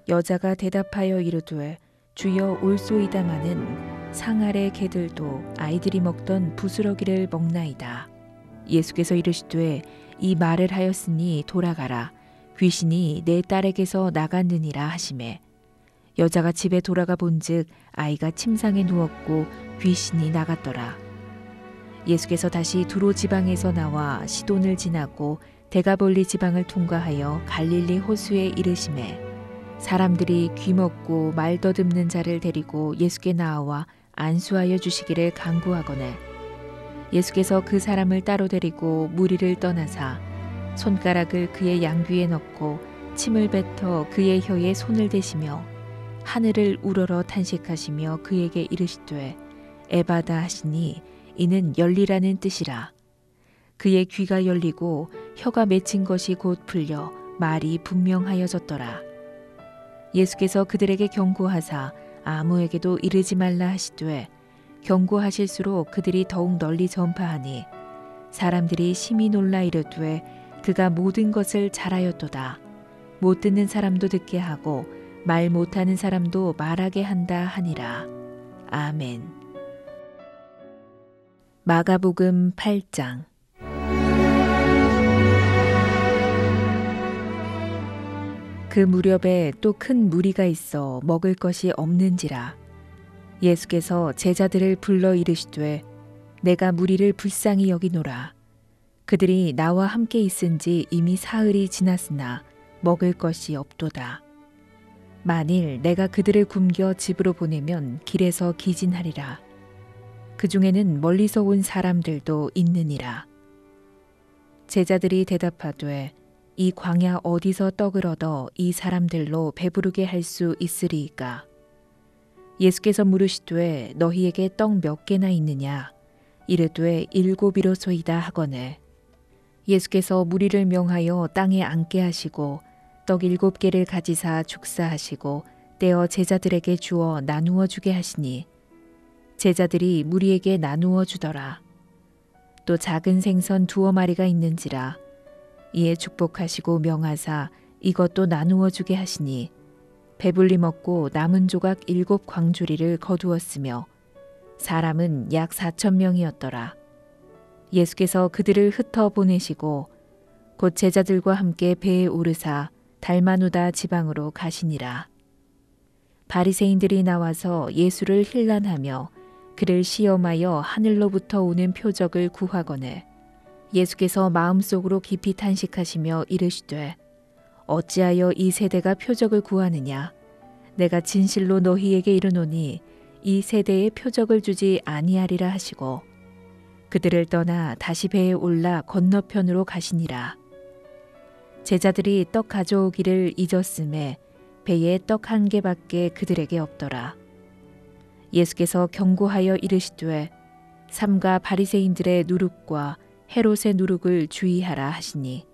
여자가 대답하여 이르되 주여 올소이다마는 상 아래 개들도 아이들이 먹던 부스러기를 먹나이다. 예수께서 이르시되 이 말을 하였으니 돌아가라 귀신이 내 딸에게서 나갔느니라 하시매 여자가 집에 돌아가 본즉 아이가 침상에 누웠고 귀신이 나갔더라. 예수께서 다시 두로 지방에서 나와 시돈을 지나고 데가볼리 지방을 통과하여 갈릴리 호수에 이르시매 사람들이 귀먹고 말 더듬는 자를 데리고 예수께 나와 안수하여 주시기를 간구하거늘 예수께서 그 사람을 따로 데리고 무리를 떠나사 손가락을 그의 양귀에 넣고 침을 뱉어 그의 혀에 손을 대시며 하늘을 우러러 탄식하시며 그에게 이르시되 에바다 하시니 이는 열리라는 뜻이라. 그의 귀가 열리고 혀가 맺힌 것이 곧 풀려 말이 분명하여졌더라. 예수께서 그들에게 경고하사 아무에게도 이르지 말라 하시되 경고하실수록 그들이 더욱 널리 전파하니 사람들이 심히 놀라 이르되 그가 모든 것을 잘하였도다. 못 듣는 사람도 듣게 하고 말 못하는 사람도 말하게 한다 하니라. 아멘. 마가복음 8장. 그 무렵에 또 큰 무리가 있어 먹을 것이 없는지라. 예수께서 제자들을 불러 이르시되 내가 무리를 불쌍히 여기노라. 그들이 나와 함께 있은지 이미 사흘이 지났으나 먹을 것이 없도다. 만일 내가 그들을 굶겨 집으로 보내면 길에서 기진하리라. 그 중에는 멀리서 온 사람들도 있느니라. 제자들이 대답하되 이 광야 어디서 떡을 얻어 이 사람들로 배부르게 할 수 있으리이까? 예수께서 물으시되 너희에게 떡 몇 개나 있느냐? 이르되 7이로소이다 하거늘 예수께서 무리를 명하여 땅에 앉게 하시고 떡 7개를 가지사 축사하시고 떼어 제자들에게 주어 나누어 주게 하시니 제자들이 무리에게 나누어 주더라. 또 작은 생선 2마리가 있는지라. 이에 축복하시고 명하사 이것도 나누어 주게 하시니 배불리 먹고 남은 조각 7광주리를 거두었으며 사람은 약 4,000명이었더라. 예수께서 그들을 흩어 보내시고 곧 제자들과 함께 배에 오르사 달마누다 지방으로 가시니라. 바리새인들이 나와서 예수를 힐난하며 그를 시험하여 하늘로부터 오는 표적을 구하거늘 예수께서 마음속으로 깊이 탄식하시며 이르시되 어찌하여 이 세대가 표적을 구하느냐? 내가 진실로 너희에게 이르노니 이 세대에 표적을 주지 아니하리라 하시고 그들을 떠나 다시 배에 올라 건너편으로 가시니라. 제자들이 떡 가져오기를 잊었음에 배에 떡 한 개밖에 그들에게 없더라. 예수께서 경고하여 이르시되 삼가 바리새인들의 누룩과 헤롯의 누룩을 주의하라 하시니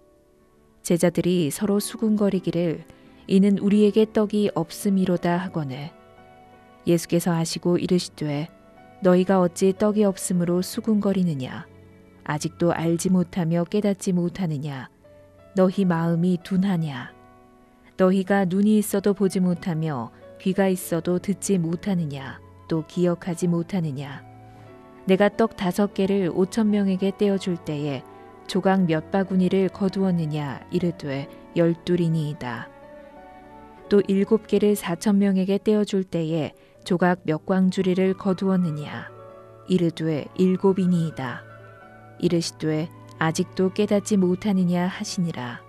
제자들이 서로 수군거리기를 이는 우리에게 떡이 없음이로다 하거늘 예수께서 아시고 이르시되 너희가 어찌 떡이 없음으로 수군거리느냐 아직도 알지 못하며 깨닫지 못하느냐 너희 마음이 둔하냐 너희가 눈이 있어도 보지 못하며 귀가 있어도 듣지 못하느냐 또 기억하지 못하느냐 내가 떡 5개를 5,000명에게 떼어줄 때에 조각 몇 바구니를 거두었느냐 이르되 12이니이다. 또 7개를 4,000명에게 떼어줄 때에 조각 몇 광주리를 거두었느냐 이르되 7이니이다. 이르시되 아직도 깨닫지 못하느냐 하시니라.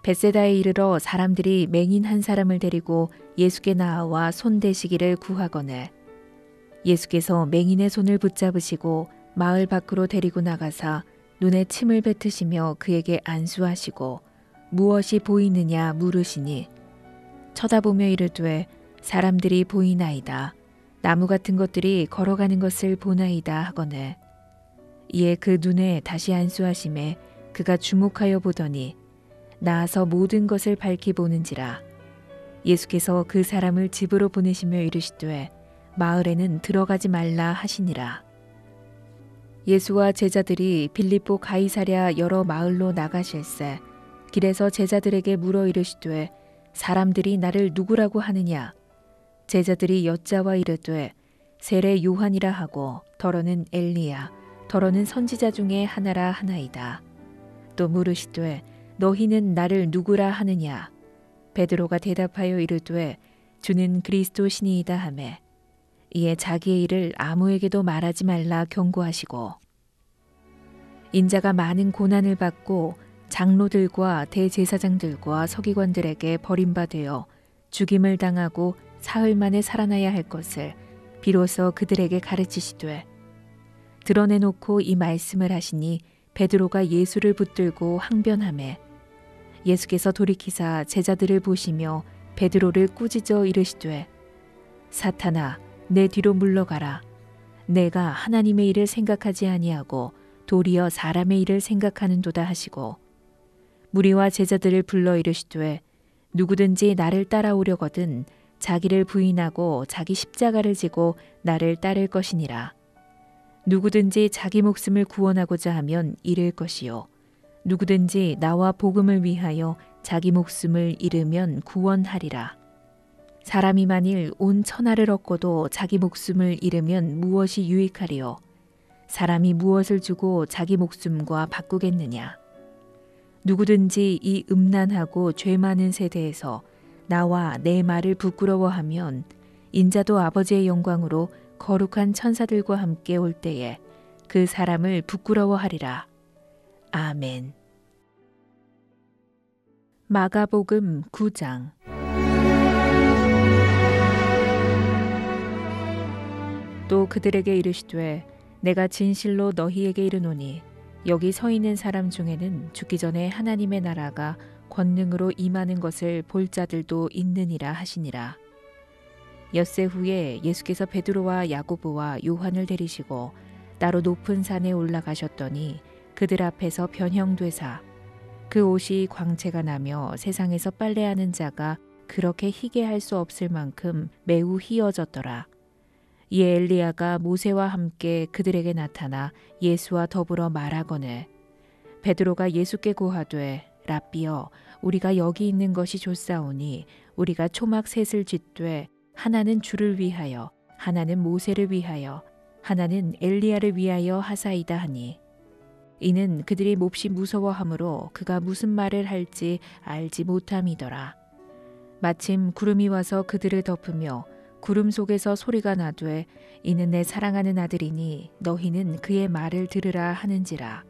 벳세다에 이르러 사람들이 맹인 한 사람을 데리고 예수께 나아와 손대시기를 구하거늘 예수께서 맹인의 손을 붙잡으시고 마을 밖으로 데리고 나가사 눈에 침을 뱉으시며 그에게 안수하시고 무엇이 보이느냐 물으시니 쳐다보며 이르되 사람들이 보이나이다. 나무 같은 것들이 걸어가는 것을 보나이다 하거늘 이에 그 눈에 다시 안수하심에 그가 주목하여 보더니 나아서 모든 것을 밝히 보는지라. 예수께서 그 사람을 집으로 보내시며 이르시되 마을에는 들어가지 말라 하시니라. 예수와 제자들이 빌립보 가이사랴 여러 마을로 나가실새 길에서 제자들에게 물어 이르시되 사람들이 나를 누구라고 하느냐. 제자들이 여짜와 이르되 세례 요한이라 하고 더러는 엘리야 더러는 선지자 중에 하나라 하나이다. 또 물으시되 너희는 나를 누구라 하느냐. 베드로가 대답하여 이르되 주는 그리스도시니이다 하매 이에 자기의 일을 아무에게도 말하지 말라 경고하시고 인자가 많은 고난을 받고 장로들과 대제사장들과 서기관들에게 버림받아 죽임을 당하고 사흘 만에 살아나야 할 것을 비로소 그들에게 가르치시되 드러내놓고 이 말씀을 하시니 베드로가 예수를 붙들고 항변하매 예수께서 돌이키사 제자들을 보시며 베드로를 꾸짖어 이르시되 사탄아 내 뒤로 물러가라. 내가 하나님의 일을 생각하지 아니하고 도리어 사람의 일을 생각하는도다 하시고 무리와 제자들을 불러 이르시되 누구든지 나를 따라오려거든 자기를 부인하고 자기 십자가를 지고 나를 따를 것이니라. 누구든지 자기 목숨을 구원하고자 하면 잃을 것이요 누구든지 나와 복음을 위하여 자기 목숨을 잃으면 구원하리라. 사람이 만일 온 천하를 얻고도 자기 목숨을 잃으면 무엇이 유익하리요? 사람이 무엇을 주고 자기 목숨과 바꾸겠느냐? 누구든지 이 음란하고 죄 많은 세대에서 나와 내 말을 부끄러워하면 인자도 아버지의 영광으로 거룩한 천사들과 함께 올 때에 그 사람을 부끄러워하리라. 아멘. 마가복음 9장. 또 그들에게 이르시되 내가 진실로 너희에게 이르노니 여기 서 있는 사람 중에는 죽기 전에 하나님의 나라가 권능으로 임하는 것을 볼 자들도 있느니라 하시니라. 엿새 후에 예수께서 베드로와 야고보와 요한을 데리시고 따로 높은 산에 올라가셨더니 그들 앞에서 변형되사 그 옷이 광채가 나며 세상에서 빨래하는 자가 그렇게 희게 할 수 없을 만큼 매우 희어졌더라. 이에 엘리야가 모세와 함께 그들에게 나타나 예수와 더불어 말하거늘 베드로가 예수께 고하되 랍비여 우리가 여기 있는 것이 좋사오니 우리가 초막 셋을 짓되 하나는 주를 위하여 하나는 모세를 위하여 하나는 엘리야를 위하여 하사이다 하니 이는 그들이 몹시 무서워하므로 그가 무슨 말을 할지 알지 못함이더라. 마침 구름이 와서 그들을 덮으며 구름 속에서 소리가 나되 이는 내 사랑하는 아들이니 너희는 그의 말을 들으라 하는지라.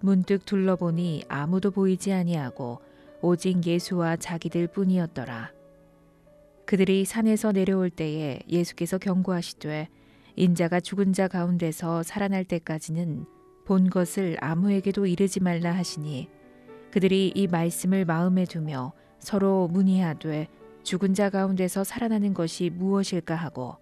문득 둘러보니 아무도 보이지 아니하고 오직 예수와 자기들 뿐이었더라. 그들이 산에서 내려올 때에 예수께서 경고하시되 인자가 죽은 자 가운데서 살아날 때까지는 본 것을 아무에게도 이르지 말라 하시니 그들이 이 말씀을 마음에 두며 서로 문의하되 죽은 자 가운데서 살아나는 것이 무엇일까 하고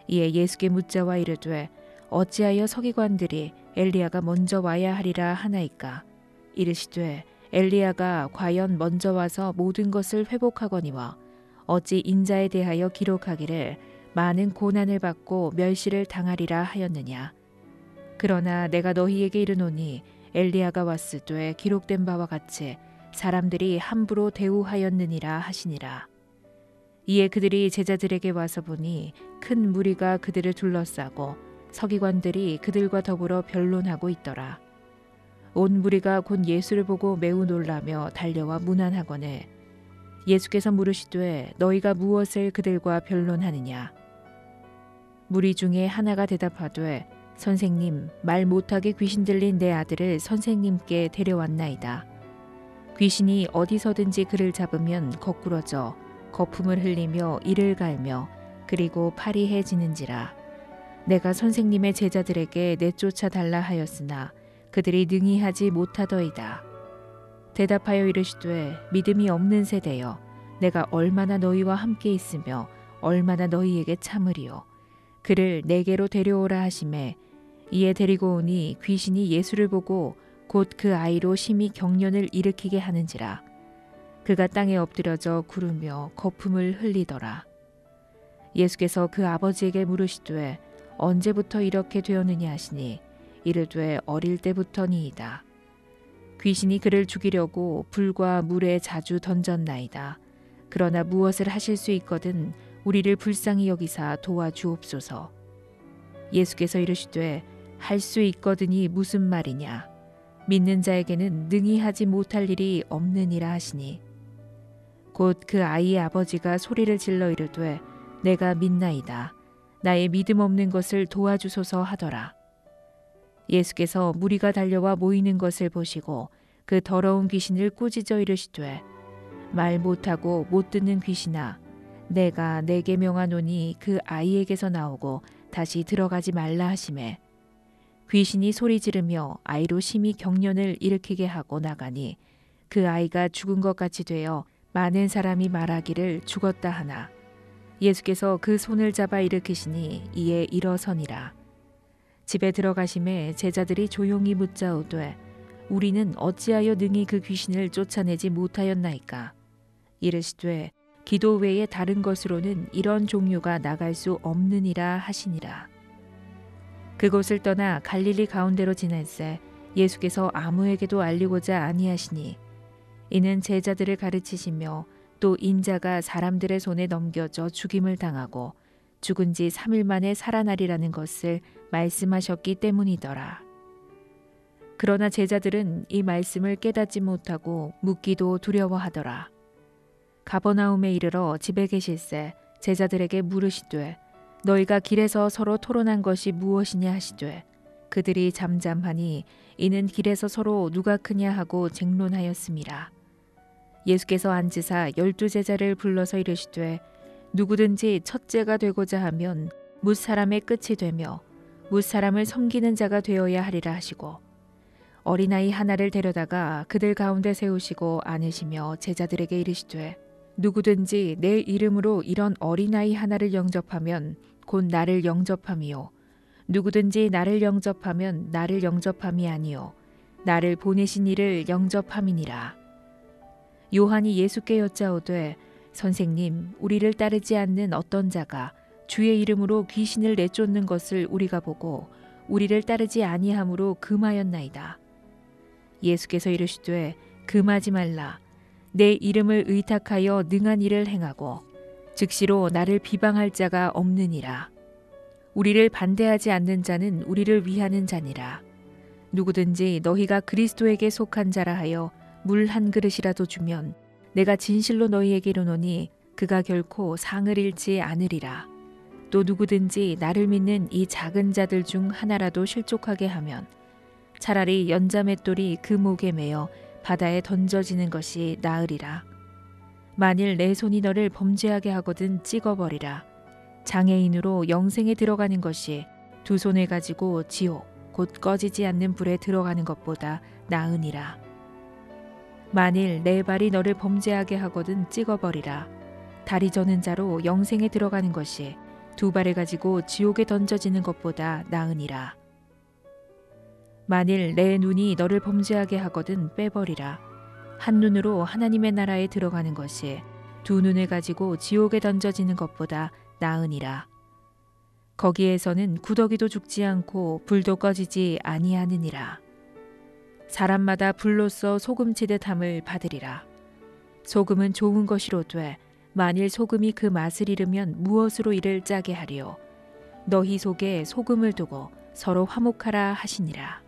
이에 예수께 묻자와 이르되 어찌하여 서기관들이 엘리야가 먼저 와야 하리라 하나이까 이르시되 엘리야가 과연 먼저 와서 모든 것을 회복하거니와 어찌 인자에 대하여 기록하기를 많은 고난을 받고 멸시를 당하리라 하였느냐. 그러나 내가 너희에게 이르노니 엘리야가 왔으되 기록된 바와 같이 사람들이 함부로 대우하였느니라 하시니라. 이에 그들이 제자들에게 와서 보니 큰 무리가 그들을 둘러싸고 서기관들이 그들과 더불어 변론하고 있더라. 온 무리가 곧 예수를 보고 매우 놀라며 달려와 문안하거늘 예수께서 물으시되 너희가 무엇을 그들과 변론하느냐. 무리 중에 하나가 대답하되 선생님, 말 못하게 귀신 들린 내 아들을 선생님께 데려왔나이다. 귀신이 어디서든지 그를 잡으면 거꾸러져 거품을 흘리며 이를 갈며 그리고 파리해지는지라. 내가 선생님의 제자들에게 내쫓아 달라 하였으나 그들이 능히 하지 못하더이다. 대답하여 이르시되 믿음이 없는 세대여 내가 얼마나 너희와 함께 있으며 얼마나 너희에게 참으리요. 그를 내게로 데려오라 하시매 이에 데리고 오니 귀신이 예수를 보고 곧 그 아이로 심히 경련을 일으키게 하는지라. 그가 땅에 엎드려져 구르며 거품을 흘리더라. 예수께서 그 아버지에게 물으시되 언제부터 이렇게 되었느냐 하시니 이르되 어릴 때부터니이다. 귀신이 그를 죽이려고 불과 물에 자주 던졌나이다. 그러나 무엇을 하실 수 있거든 우리를 불쌍히 여기사 도와주옵소서. 예수께서 이르시되 할 수 있거든이 무슨 말이냐. 믿는 자에게는 능히 하지 못할 일이 없느니라 하시니 곧 그 아이의 아버지가 소리를 질러 이르되 내가 믿나이다. 나의 믿음 없는 것을 도와주소서 하더라. 예수께서 무리가 달려와 모이는 것을 보시고 그 더러운 귀신을 꾸짖어 이르시되 말 못하고 못 듣는 귀신아 내가 내게 명하노니 그 아이에게서 나오고 다시 들어가지 말라 하시매 귀신이 소리 지르며 아이로 심히 경련을 일으키게 하고 나가니 그 아이가 죽은 것 같이 되어 많은 사람이 말하기를 죽었다 하나 예수께서 그 손을 잡아 일으키시니 이에 일어서니라. 집에 들어가심에 제자들이 조용히 묻자오되 우리는 어찌하여 능히 그 귀신을 쫓아내지 못하였나이까. 이르시되 기도 외에 다른 것으로는 이런 종류가 나갈 수 없느니라 하시니라. 그곳을 떠나 갈릴리 가운데로 지날새 예수께서 아무에게도 알리고자 아니하시니 이는 제자들을 가르치시며 또 인자가 사람들의 손에 넘겨져 죽임을 당하고 죽은 지 3일 만에 살아나리라는 것을 말씀하셨기 때문이더라. 그러나 제자들은 이 말씀을 깨닫지 못하고 묻기도 두려워하더라. 가버나움에 이르러 집에 계실새 제자들에게 물으시되 너희가 길에서 서로 토론한 것이 무엇이냐 하시되 그들이 잠잠하니 이는 길에서 서로 누가 크냐 하고 쟁론하였음이라. 예수께서 앉으사 12제자를 불러서 이르시되 누구든지 첫째가 되고자 하면 뭇 사람의 끝이 되며 뭇 사람을 섬기는 자가 되어야 하리라 하시고 어린아이 하나를 데려다가 그들 가운데 세우시고 안으시며 제자들에게 이르시되 누구든지 내 이름으로 이런 어린아이 하나를 영접하면 곧 나를 영접함이요 누구든지 나를 영접하면 나를 영접함이 아니요 나를 보내신 이를 영접함이니라. 요한이 예수께 여짜오되 선생님 우리를 따르지 않는 어떤 자가 주의 이름으로 귀신을 내쫓는 것을 우리가 보고 우리를 따르지 아니함으로 금하였나이다. 예수께서 이르시되 금하지 말라. 내 이름을 의탁하여 능한 일을 행하고 즉시로 나를 비방할 자가 없느니라. 우리를 반대하지 않는 자는 우리를 위하는 자니라. 누구든지 너희가 그리스도에게 속한 자라 하여 물 한 그릇이라도 주면 내가 진실로 너희에게 이르노니 그가 결코 상을 잃지 않으리라. 또 누구든지 나를 믿는 이 작은 자들 중 하나라도 실족하게 하면 차라리 연자맷돌이 그 목에 매어 바다에 던져지는 것이 나으리라. 만일 내 손이 너를 범죄하게 하거든 찍어버리라. 장애인으로 영생에 들어가는 것이 두 손을 가지고 지옥 곧 꺼지지 않는 불에 들어가는 것보다 나으니라. 만일 내 발이 너를 범죄하게 하거든 찍어버리라. 다리 저는 자로 영생에 들어가는 것이 두 발을 가지고 지옥에 던져지는 것보다 나으니라. 만일 내 눈이 너를 범죄하게 하거든 빼버리라. 한 눈으로 하나님의 나라에 들어가는 것이 두 눈을 가지고 지옥에 던져지는 것보다 나으니라. 거기에서는 구더기도 죽지 않고 불도 꺼지지 아니하느니라. 사람마다 불로써 소금치듯 함을 받으리라. 소금은 좋은 것이로되 만일 소금이 그 맛을 잃으면 무엇으로 이를 짜게 하리요. 너희 속에 소금을 두고 서로 화목하라 하시니라.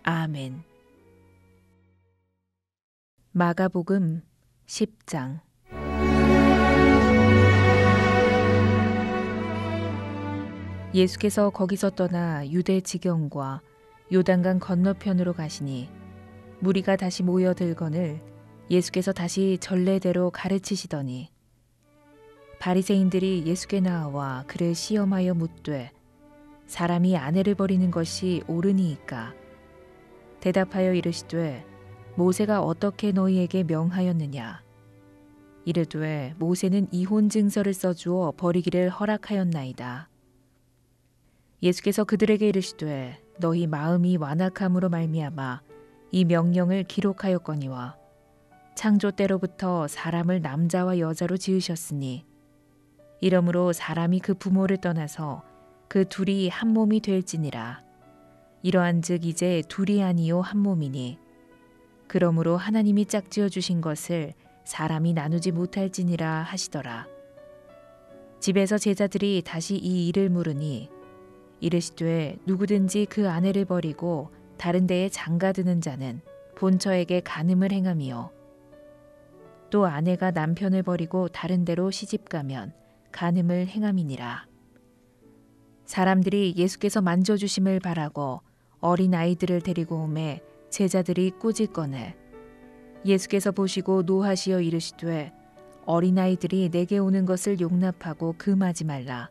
아멘. 마가복음 10장. 예수께서 거기서 떠나 유대 지경과 요단강 건너편으로 가시니 무리가 다시 모여들거늘 예수께서 다시 전례대로 가르치시더니 바리새인들이 예수께 나와 그를 시험하여 묻되 사람이 아내를 버리는 것이 옳으니이까? 대답하여 이르시되 모세가 어떻게 너희에게 명하였느냐? 이르되 모세는 이혼 증서를 써주어 버리기를 허락하였나이다. 예수께서 그들에게 이르시되 너희 마음이 완악함으로 말미암아 이 명령을 기록하였거니와 창조 때로부터 사람을 남자와 여자로 지으셨으니 이러므로 사람이 그 부모를 떠나서 그 둘이 한 몸이 될지니라. 이러한즉 이제 둘이 아니요 한 몸이니 그러므로 하나님이 짝지어 주신 것을 사람이 나누지 못할지니라 하시더라. 집에서 제자들이 다시 이 일을 물으니 이르시되 누구든지 그 아내를 버리고 다른 데에 장가드는 자는 본처에게 간음을 행함이요 또 아내가 남편을 버리고 다른 데로 시집가면 간음을 행함이니라. 사람들이 예수께서 만져주심을 바라고 어린 아이들을 데리고 오매 제자들이 꾸짖거늘 예수께서 보시고 노하시어 이르시되 어린 아이들이 내게 오는 것을 용납하고 금하지 말라.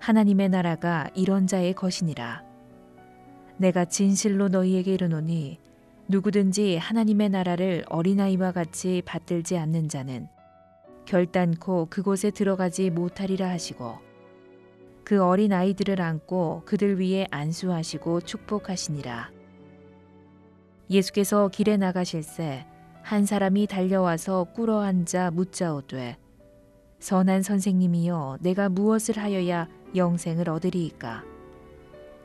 하나님의 나라가 이런 자의 것이니라. 내가 진실로 너희에게 이르노니 누구든지 하나님의 나라를 어린아이와 같이 받들지 않는 자는 결단코 그곳에 들어가지 못하리라 하시고 그 어린 아이들을 안고 그들 위에 안수하시고 축복하시니라. 예수께서 길에 나가실새 한 사람이 달려와서 꿇어앉아 묻자오되 선한 선생님이여 내가 무엇을 하여야 영생을 얻으리이까?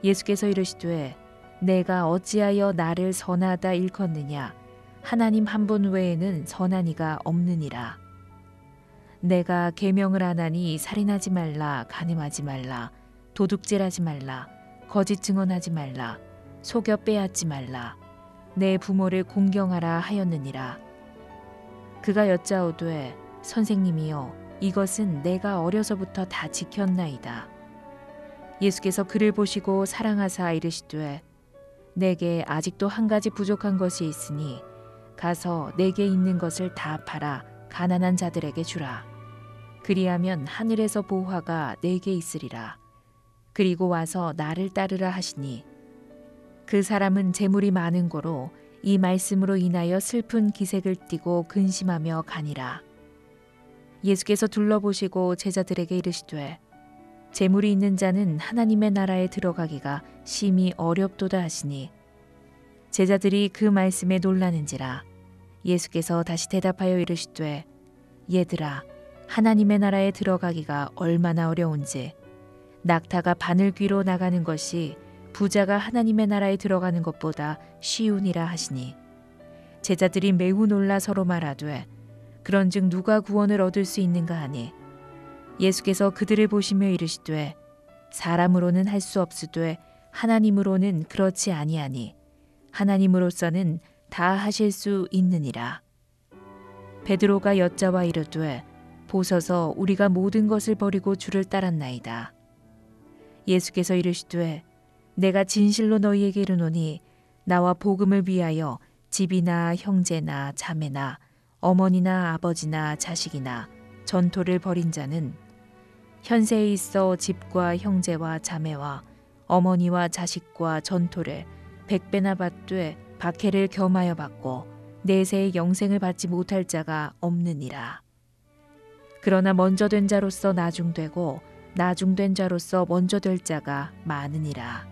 예수께서 이르시되 내가 어찌하여 나를 선하다 일컫느냐? 하나님 한 분 외에는 선한 이가 없느니라. 내가 계명을 안 하니 살인하지 말라, 간음하지 말라, 도둑질하지 말라, 거짓 증언하지 말라, 속여 빼앗지 말라, 내 부모를 공경하라 하였느니라. 그가 여짜오되 선생님이여 이것은 내가 어려서부터 다 지켰나이다. 예수께서 그를 보시고 사랑하사 이르시되 내게 아직도 한 가지 부족한 것이 있으니 가서 내게 있는 것을 다 팔아 가난한 자들에게 주라. 그리하면 하늘에서 보화가 내게 있으리라. 그리고 와서 나를 따르라 하시니 그 사람은 재물이 많은 고로 이 말씀으로 인하여 슬픈 기색을 띠고 근심하며 가니라. 예수께서 둘러보시고 제자들에게 이르시되 재물이 있는 자는 하나님의 나라에 들어가기가 심히 어렵도다 하시니 제자들이 그 말씀에 놀라는지라. 예수께서 다시 대답하여 이르시되 얘들아 하나님의 나라에 들어가기가 얼마나 어려운지 낙타가 바늘귀로 나가는 것이 부자가 하나님의 나라에 들어가는 것보다 쉬우니라 하시니 제자들이 매우 놀라 서로 말하되 그런즉 누가 구원을 얻을 수 있는가 하니 예수께서 그들을 보시며 이르시되 사람으로는 할 수 없으되 하나님으로는 그렇지 아니하니 하나님으로서는 다 하실 수 있느니라. 베드로가 여짜와 이르되 보소서 우리가 모든 것을 버리고 주를 따랐나이다. 예수께서 이르시되 내가 진실로 너희에게 이르노니 나와 복음을 위하여 집이나 형제나 자매나 어머니나 아버지나 자식이나 전토를 벌인 자는 현세에 있어 집과 형제와 자매와 어머니와 자식과 전토를 100배나 받되 박해를 겸하여 받고 내세의 영생을 받지 못할 자가 없느니라. 그러나 먼저 된 자로서 나중되고 나중된 자로서 먼저 될 자가 많으니라.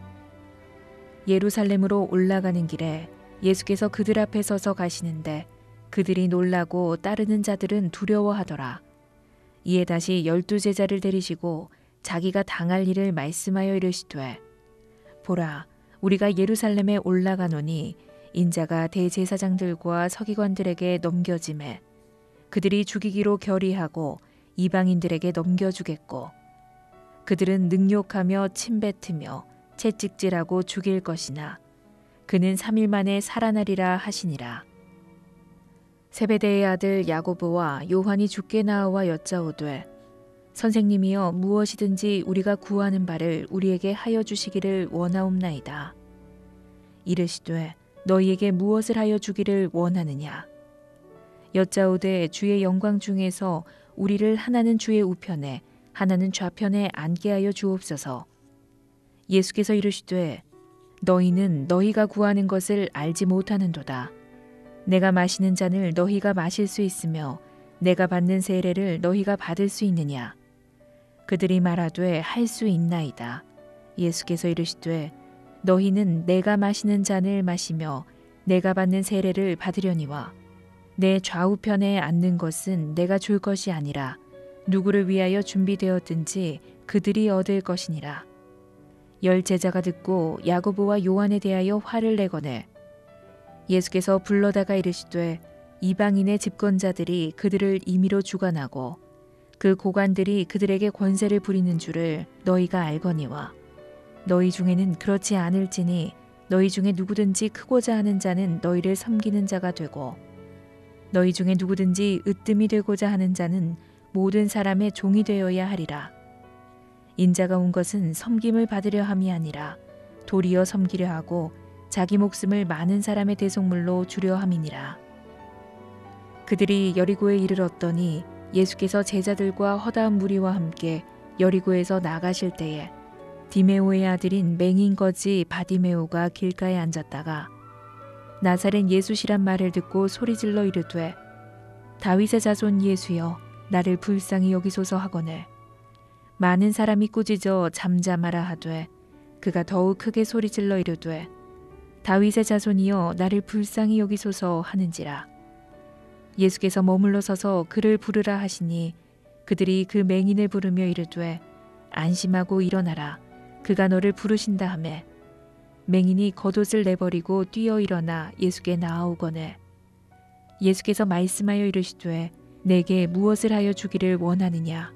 예루살렘으로 올라가는 길에 예수께서 그들 앞에 서서 가시는데 그들이 놀라고 따르는 자들은 두려워하더라. 이에 다시 12 제자를 데리시고 자기가 당할 일을 말씀하여 이르시되 보라, 우리가 예루살렘에 올라가노니 인자가 대제사장들과 서기관들에게 넘겨짐에 그들이 죽이기로 결의하고 이방인들에게 넘겨주겠고 그들은 능욕하며 침뱉으며 채찍질하고 죽일 것이나 그는 3일 만에 살아나리라 하시니라. 세베대의 아들 야고보와 요한이 주께 나와 여짜오되 선생님이여 무엇이든지 우리가 구하는 바를 우리에게 하여 주시기를 원하옵나이다. 이르시되 너희에게 무엇을 하여 주기를 원하느냐. 여짜오되 주의 영광 중에서 우리를 하나는 주의 우편에 하나는 좌편에 앉게 하여 주옵소서. 예수께서 이르시되 너희는 너희가 구하는 것을 알지 못하는도다. 내가 마시는 잔을 너희가 마실 수 있으며 내가 받는 세례를 너희가 받을 수 있느냐. 그들이 말하되 할 수 있나이다. 예수께서 이르시되 너희는 내가 마시는 잔을 마시며 내가 받는 세례를 받으려니와 내 좌우편에 앉는 것은 내가 줄 것이 아니라 누구를 위하여 준비되었든지 그들이 얻을 것이니라. 10 제자가 듣고 야고보와 요한에 대하여 화를 내거늘 예수께서 불러다가 이르시되 이방인의 집권자들이 그들을 임의로 주관하고 그 고관들이 그들에게 권세를 부리는 줄을 너희가 알거니와 너희 중에는 그렇지 않을지니 너희 중에 누구든지 크고자 하는 자는 너희를 섬기는 자가 되고 너희 중에 누구든지 으뜸이 되고자 하는 자는 모든 사람의 종이 되어야 하리라. 인자가 온 것은 섬김을 받으려 함이 아니라 도리어 섬기려 하고 자기 목숨을 많은 사람의 대속물로 주려 함이니라. 그들이 여리고에 이르렀더니 예수께서 제자들과 허다한 무리와 함께 여리고에서 나가실 때에 디메오의 아들인 맹인 거지 바디메오가 길가에 앉았다가 나사렛 예수시란 말을 듣고 소리질러 이르되 다윗의 자손 예수여 나를 불쌍히 여기소서 하거늘 많은 사람이 꾸짖어 잠잠하라 하되 그가 더욱 크게 소리질러 이르되 다윗의 자손이여 나를 불쌍히 여기소서 하는지라. 예수께서 머물러 서서 그를 부르라 하시니 그들이 그 맹인을 부르며 이르되 안심하고 일어나라 그가 너를 부르신다 하매 맹인이 겉옷을 내버리고 뛰어 일어나 예수께 나아오거늘 예수께서 말씀하여 이르시되 내게 무엇을 하여 주기를 원하느냐.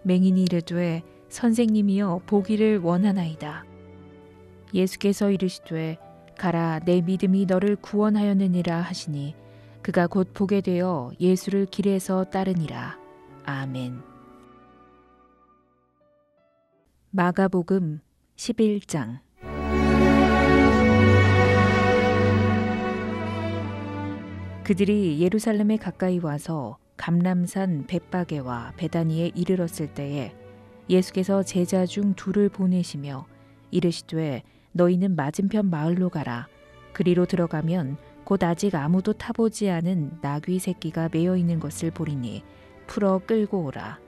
맹인이 이르되 선생님이여 보기를 원하나이다. 예수께서 이르시되 가라 내 믿음이 너를 구원하였느니라 하시니 그가 곧 보게 되어 예수를 길에서 따르니라. 아멘. 마가복음 11장. 그들이 예루살렘에 가까이 와서 감람산 벳바게와 베다니에 이르렀을 때에 예수께서 제자 중 2를 보내시며 이르시되 너희는 맞은편 마을로 가라. 그리로 들어가면 곧 아직 아무도 타보지 않은 나귀 새끼가 매어 있는 것을 보리니 풀어 끌고 오라.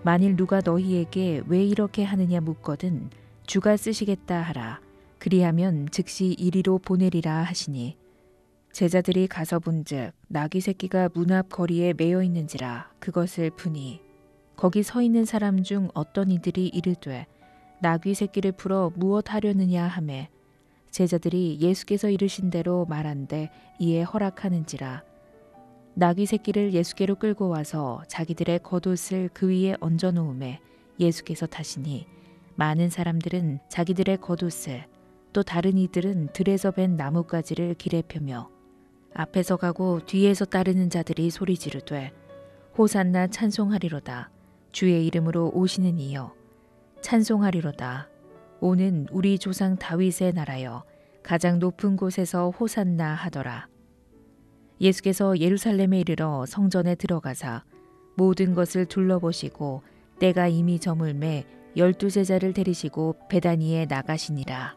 만일 누가 너희에게 왜 이렇게 하느냐 묻거든 주가 쓰시겠다 하라. 그리하면 즉시 이리로 보내리라 하시니 제자들이 가서 본즉 나귀 새끼가 문 앞 거리에 매어 있는지라 그것을 푸니 거기 서 있는 사람 중 어떤 이들이 이르되 나귀 새끼를 풀어 무엇 하려느냐 하매 제자들이 예수께서 이르신 대로 말한데 이에 허락하는지라. 나귀 새끼를 예수께로 끌고 와서 자기들의 겉옷을 그 위에 얹어 놓음에 예수께서 타시니 많은 사람들은 자기들의 겉옷을 또 다른 이들은 들에서 벤 나뭇가지를 길에 펴며 앞에서 가고 뒤에서 따르는 자들이 소리 지르되 호산나 찬송하리로다. 주의 이름으로 오시는 이여 찬송하리로다. 오는 우리 조상 다윗의 나라여 가장 높은 곳에서 호산나 하더라. 예수께서 예루살렘에 이르러 성전에 들어가사 모든 것을 둘러보시고 때가 이미 저물매 12제자를 데리시고 베다니에 나가시니라.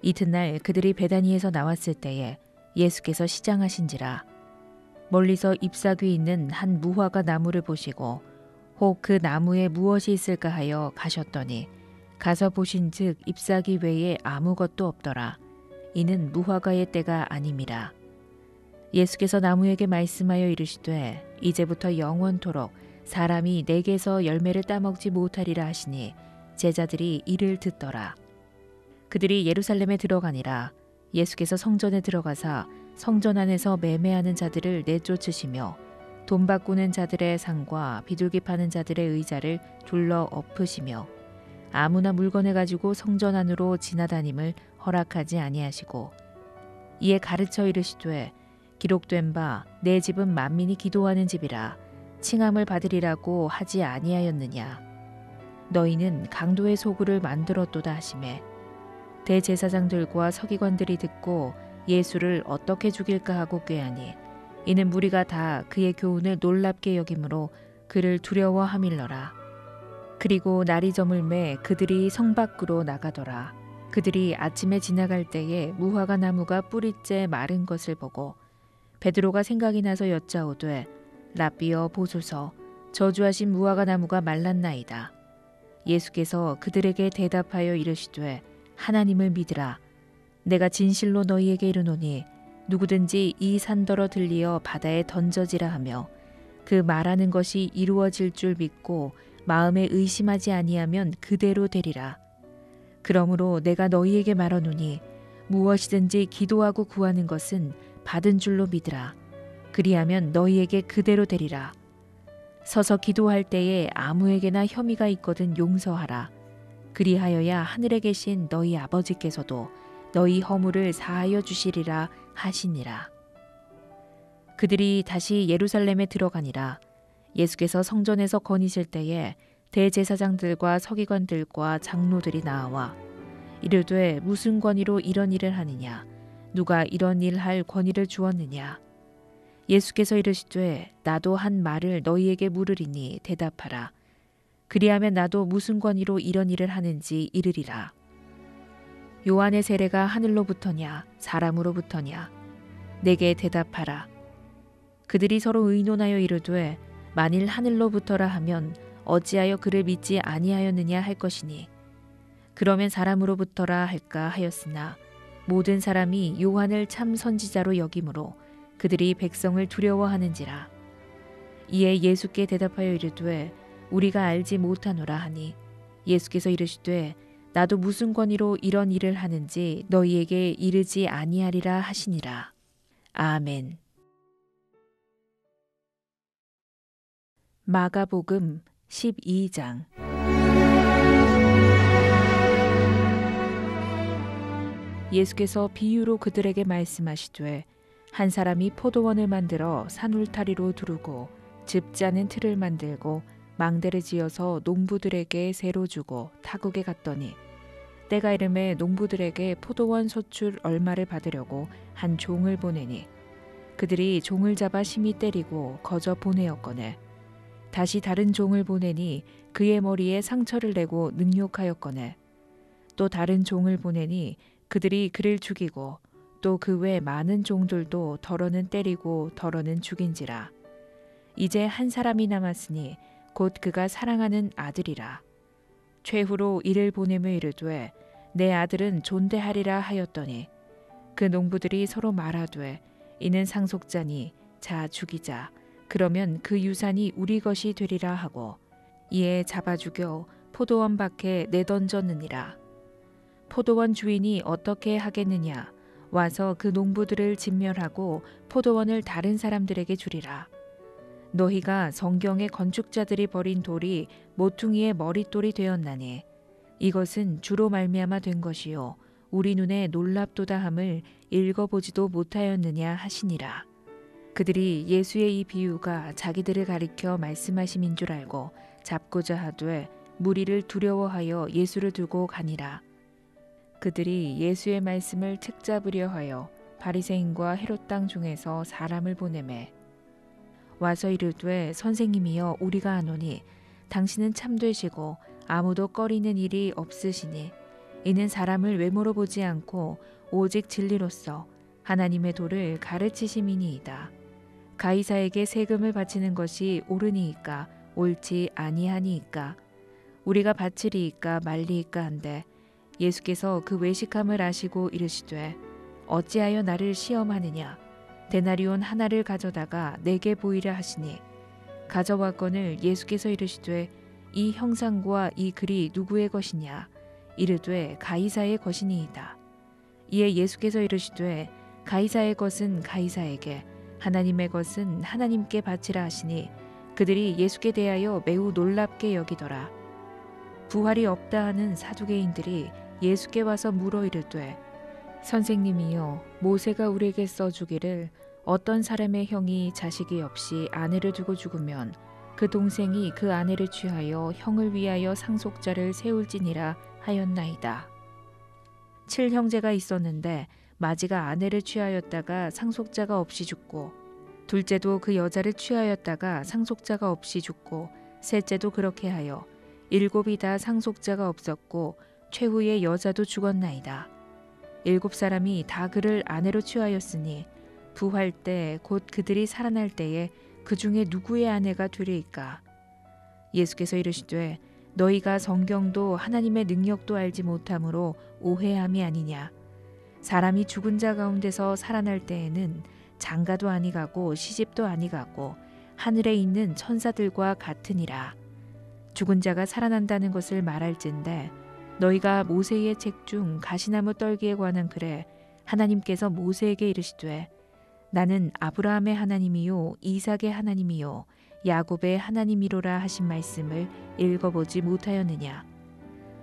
이튿날 그들이 베다니에서 나왔을 때에 예수께서 시장하신지라. 멀리서 잎사귀 있는 한 무화과 나무를 보시고 혹 그 나무에 무엇이 있을까 하여 가셨더니 가서 보신즉 잎사귀 외에 아무것도 없더라. 이는 무화과의 때가 아님이라. 예수께서 나무에게 말씀하여 이르시되 이제부터 영원토록 사람이 내게서 열매를 따먹지 못하리라 하시니 제자들이 이를 듣더라. 그들이 예루살렘에 들어가니라. 예수께서 성전에 들어가사 성전 안에서 매매하는 자들을 내쫓으시며 돈 바꾸는 자들의 상과 비둘기 파는 자들의 의자를 둘러 엎으시며 아무나 물건을 가지고 성전 안으로 지나다님을 허락하지 아니하시고 이에 가르쳐 이르시되 기록된 바 내 집은 만민이 기도하는 집이라 칭함을 받으리라고 하지 아니하였느냐. 너희는 강도의 소굴을 만들었도다 하시매 대제사장들과 서기관들이 듣고 예수를 어떻게 죽일까 하고 꾀하니 이는 무리가 다 그의 교훈을 놀랍게 여김으로 그를 두려워하밀러라. 그리고 날이 저물매 그들이 성 밖으로 나가더라. 그들이 아침에 지나갈 때에 무화과 나무가 뿌리째 마른 것을 보고 베드로가 생각이 나서 여짜오되 라삐어 보소서 저주하신 무화과 나무가 말랐나이다. 예수께서 그들에게 대답하여 이르시되 하나님을 믿으라. 내가 진실로 너희에게 이르노니 누구든지 이 산더러 들리어 바다에 던져지라 하며 그 말하는 것이 이루어질 줄 믿고 마음에 의심하지 아니하면 그대로 되리라. 그러므로 내가 너희에게 말하노니 무엇이든지 기도하고 구하는 것은 받은 줄로 믿으라. 그리하면 너희에게 그대로 되리라. 서서 기도할 때에 아무에게나 혐의가 있거든 용서하라. 그리하여야 하늘에 계신 너희 아버지께서도 너희 허물을 사하여 주시리라 하시니라. 그들이 다시 예루살렘에 들어가니라. 예수께서 성전에서 거니실 때에 대제사장들과 서기관들과 장로들이 나와 이르되 무슨 권위로 이런 일을 하느냐. 누가 이런 일 할 권위를 주었느냐. 예수께서 이르시되 나도 한 말을 너희에게 물으리니 대답하라. 그리하면 나도 무슨 권위로 이런 일을 하는지 이르리라. 요한의 세례가 하늘로부터냐 사람으로부터냐. 내게 대답하라. 그들이 서로 의논하여 이르되 만일 하늘로부터라 하면 어찌하여 그를 믿지 아니하였느냐 할 것이니 그러면 사람으로부터라 할까 하였으나 모든 사람이 요한을 참 선지자로 여김으로 그들이 백성을 두려워하는지라. 이에 예수께 대답하여 이르되 우리가 알지 못하노라 하니 예수께서 이르시되 나도 무슨 권위로 이런 일을 하는지 너희에게 이르지 아니하리라 하시니라. 아멘. 마가복음 12장. 예수께서 비유로 그들에게 말씀하시되 한 사람이 포도원을 만들어 산울타리로 두르고 즙 짜는 틀을 만들고 망대를 지어서 농부들에게 세로 주고 타국에 갔더니 때가 이름에 농부들에게 포도원 소출 얼마를 받으려고 한 종을 보내니 그들이 종을 잡아 심히 때리고 거저 보내었거늘 다시 다른 종을 보내니 그의 머리에 상처를 내고 능욕하였거늘 또 다른 종을 보내니 그들이 그를 죽이고 또 그 외 많은 종들도 더러는 때리고 더러는 죽인지라. 이제 한 사람이 남았으니 곧 그가 사랑하는 아들이라. 최후로 이를 보내며 이르되 내 아들은 존대하리라 하였더니 그 농부들이 서로 말하되 이는 상속자니 자 죽이자. 그러면 그 유산이 우리 것이 되리라 하고 이에 잡아 죽여 포도원 밖에 내던졌느니라. 포도원 주인이 어떻게 하겠느냐. 와서 그 농부들을 진멸하고 포도원을 다른 사람들에게 주리라. 너희가 성경의 건축자들이 버린 돌이 모퉁이의 머릿돌이 되었나니 이것은 주로 말미암아 된 것이요 우리 눈에 놀랍도다 함을 읽어보지도 못하였느냐 하시니라. 그들이 예수의 이 비유가 자기들을 가리켜 말씀하심인 줄 알고 잡고자 하되 무리를 두려워하여 예수를 두고 가니라. 그들이 예수의 말씀을 책잡으려 하여 바리새인과 헤롯 땅 중에서 사람을 보내매 와서 이르되 선생님이여 우리가 아노니 당신은 참되시고 아무도 꺼리는 일이 없으시니 이는 사람을 외모로 보지 않고 오직 진리로서 하나님의 도를 가르치심이니이다. 가이사에게 세금을 바치는 것이 옳으니이까 옳지 아니하니이까 우리가 바치리이까 말리이까 한데 예수께서 그 외식함을 아시고 이르시되 어찌하여 나를 시험하느냐 데나리온 하나를 가져다가 내게 보이라 하시니 가져왔거늘 예수께서 이르시되 이 형상과 이 글이 누구의 것이냐 이르되 가이사의 것이니이다. 이에 예수께서 이르시되 가이사의 것은 가이사에게 하나님의 것은 하나님께 바치라 하시니 그들이 예수께 대하여 매우 놀랍게 여기더라. 부활이 없다 하는 사두개인들이 예수께 와서 물어 이르되 선생님이여 모세가 우리에게 써주기를 어떤 사람의 형이 자식이 없이 아내를 두고 죽으면 그 동생이 그 아내를 취하여 형을 위하여 상속자를 세울지니라 하였나이다. 7형제가 있었는데 마지가 아내를 취하였다가 상속자가 없이 죽고 둘째도 그 여자를 취하였다가 상속자가 없이 죽고 셋째도 그렇게 하여 7이 다 상속자가 없었고 최후의 여자도 죽었나이다. 7사람이 다 그를 아내로 취하였으니 부활 때 곧 그들이 살아날 때에 그 중에 누구의 아내가 되리이까? 예수께서 이르시되 너희가 성경도 하나님의 능력도 알지 못함으로 오해함이 아니냐. 사람이 죽은 자 가운데서 살아날 때에는 장가도 아니가고 시집도 아니가고 하늘에 있는 천사들과 같으니라. 죽은 자가 살아난다는 것을 말할진대 너희가 모세의 책 중 가시나무 떨기에 관한 글에 하나님께서 모세에게 이르시되 나는 아브라함의 하나님이요 이삭의 하나님이요 야곱의 하나님이로라 하신 말씀을 읽어보지 못하였느냐.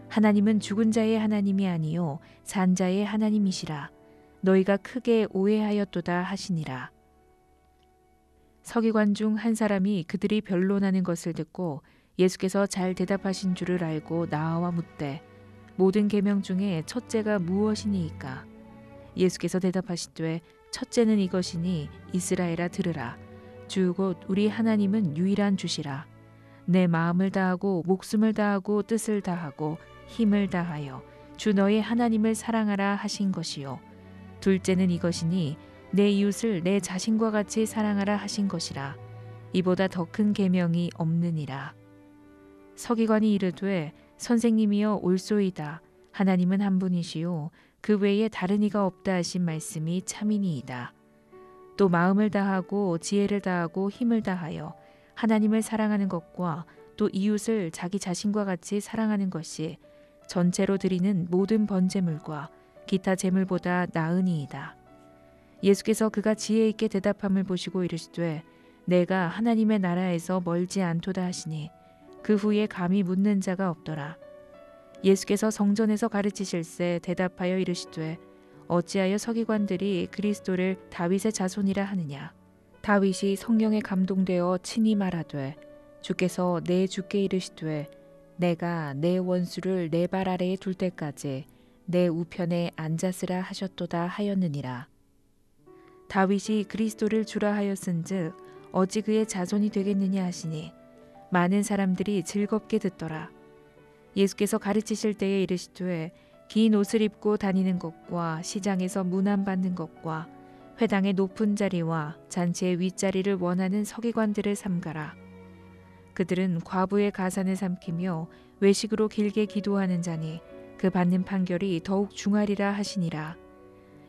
하나님은 죽은 자의 하나님이 아니요 산 자의 하나님이시라. 너희가 크게 오해하였도다 하시니라. 서기관 중 한 사람이 그들이 변론하는 것을 듣고 예수께서 잘 대답하신 줄을 알고 나와 묻되 모든 계명 중에 첫째가 무엇이니이까? 예수께서 대답하시되 첫째는 이것이니 이스라엘아 들으라. 주 곧 우리 하나님은 유일한 주시라. 내 마음을 다하고 목숨을 다하고 뜻을 다하고 힘을 다하여 주 너의 하나님을 사랑하라 하신 것이요. 둘째는 이것이니 내 이웃을 내 자신과 같이 사랑하라 하신 것이라. 이보다 더 큰 계명이 없느니라. 서기관이 이르되 선생님이여 옳소이다. 하나님은 한 분이시요 그 외에 다른 이가 없다 하신 말씀이 참이니이다. 또 마음을 다하고 지혜를 다하고 힘을 다하여 하나님을 사랑하는 것과 또 이웃을 자기 자신과 같이 사랑하는 것이 전체로 드리는 모든 번제물과 기타 제물보다 나으니이다. 예수께서 그가 지혜 있게 대답함을 보시고 이르시되 내가 하나님의 나라에서 멀지 않도다 하시니 그 후에 감히 묻는 자가 없더라. 예수께서 성전에서 가르치실새 대답하여 이르시되 어찌하여 서기관들이 그리스도를 다윗의 자손이라 하느냐. 다윗이 성령에 감동되어 친히 말하되 주께서 내 주께 이르시되 내가 내 원수를 내 발 아래에 둘 때까지 내 우편에 앉았으라 하셨도다 하였느니라. 다윗이 그리스도를 주라 하였은즉 어찌 그의 자손이 되겠느냐 하시니 많은 사람들이 즐겁게 듣더라. 예수께서 가르치실 때에 이르시되 긴 옷을 입고 다니는 것과 시장에서 문안받는 것과 회당의 높은 자리와 잔치의 윗자리를 원하는 서기관들을 삼가라. 그들은 과부의 가산을 삼키며 외식으로 길게 기도하는 자니 그 받는 판결이 더욱 중하리라 하시니라.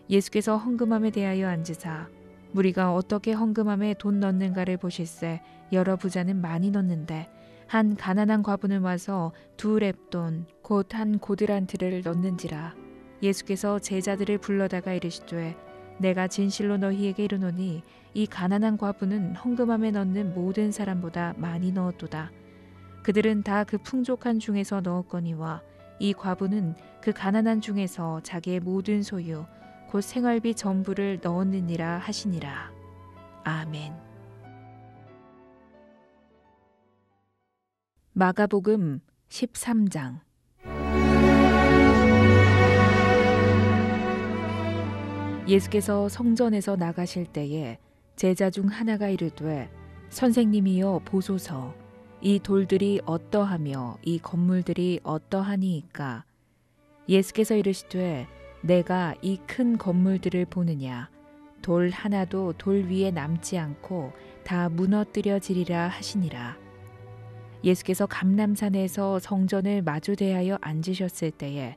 예수께서 헌금함에 대하여 앉으사 무리가 어떻게 헌금함에 돈 넣는가를 보실새 여러 부자는 많이 넣는데 한 가난한 과부는 와서 2렙돈 곧 한 고드란트를 넣는지라. 예수께서 제자들을 불러다가 이르시되 내가 진실로 너희에게 이르노니 이 가난한 과부는 헌금함에 넣는 모든 사람보다 많이 넣었도다. 그들은 다 그 풍족한 중에서 넣었거니와 이 과부는 그 가난한 중에서 자기의 모든 소유 곧 생활비 전부를 넣었느니라 하시니라. 아멘. 마가복음 13장. 예수께서 성전에서 나가실 때에 제자 중 하나가 이르되 선생님이여 보소서 이 돌들이 어떠하며 이 건물들이 어떠하니이까? 예수께서 이르시되 내가 이 큰 건물들을 보느냐? 돌 하나도 돌 위에 남지 않고 다 무너뜨려지리라 하시니라. 예수께서 감람산에서 성전을 마주 대하여 앉으셨을 때에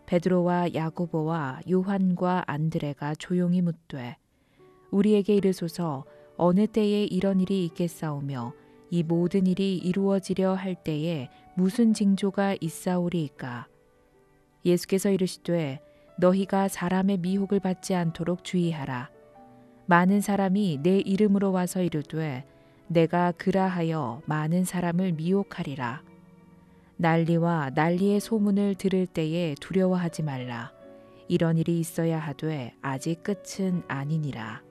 베드로와 야고보와 요한과 안드레가 조용히 묻되 우리에게 이르소서 어느 때에 이런 일이 있겠사오며 이 모든 일이 이루어지려 할 때에 무슨 징조가 있사오리이까? 예수께서 이르시되 너희가 사람의 미혹을 받지 않도록 주의하라. 많은 사람이 내 이름으로 와서 이르되 내가 그라하여 많은 사람을 미혹하리라. 난리와 난리의 소문을 들을 때에 두려워하지 말라. 이런 일이 있어야 하되 아직 끝은 아니니라.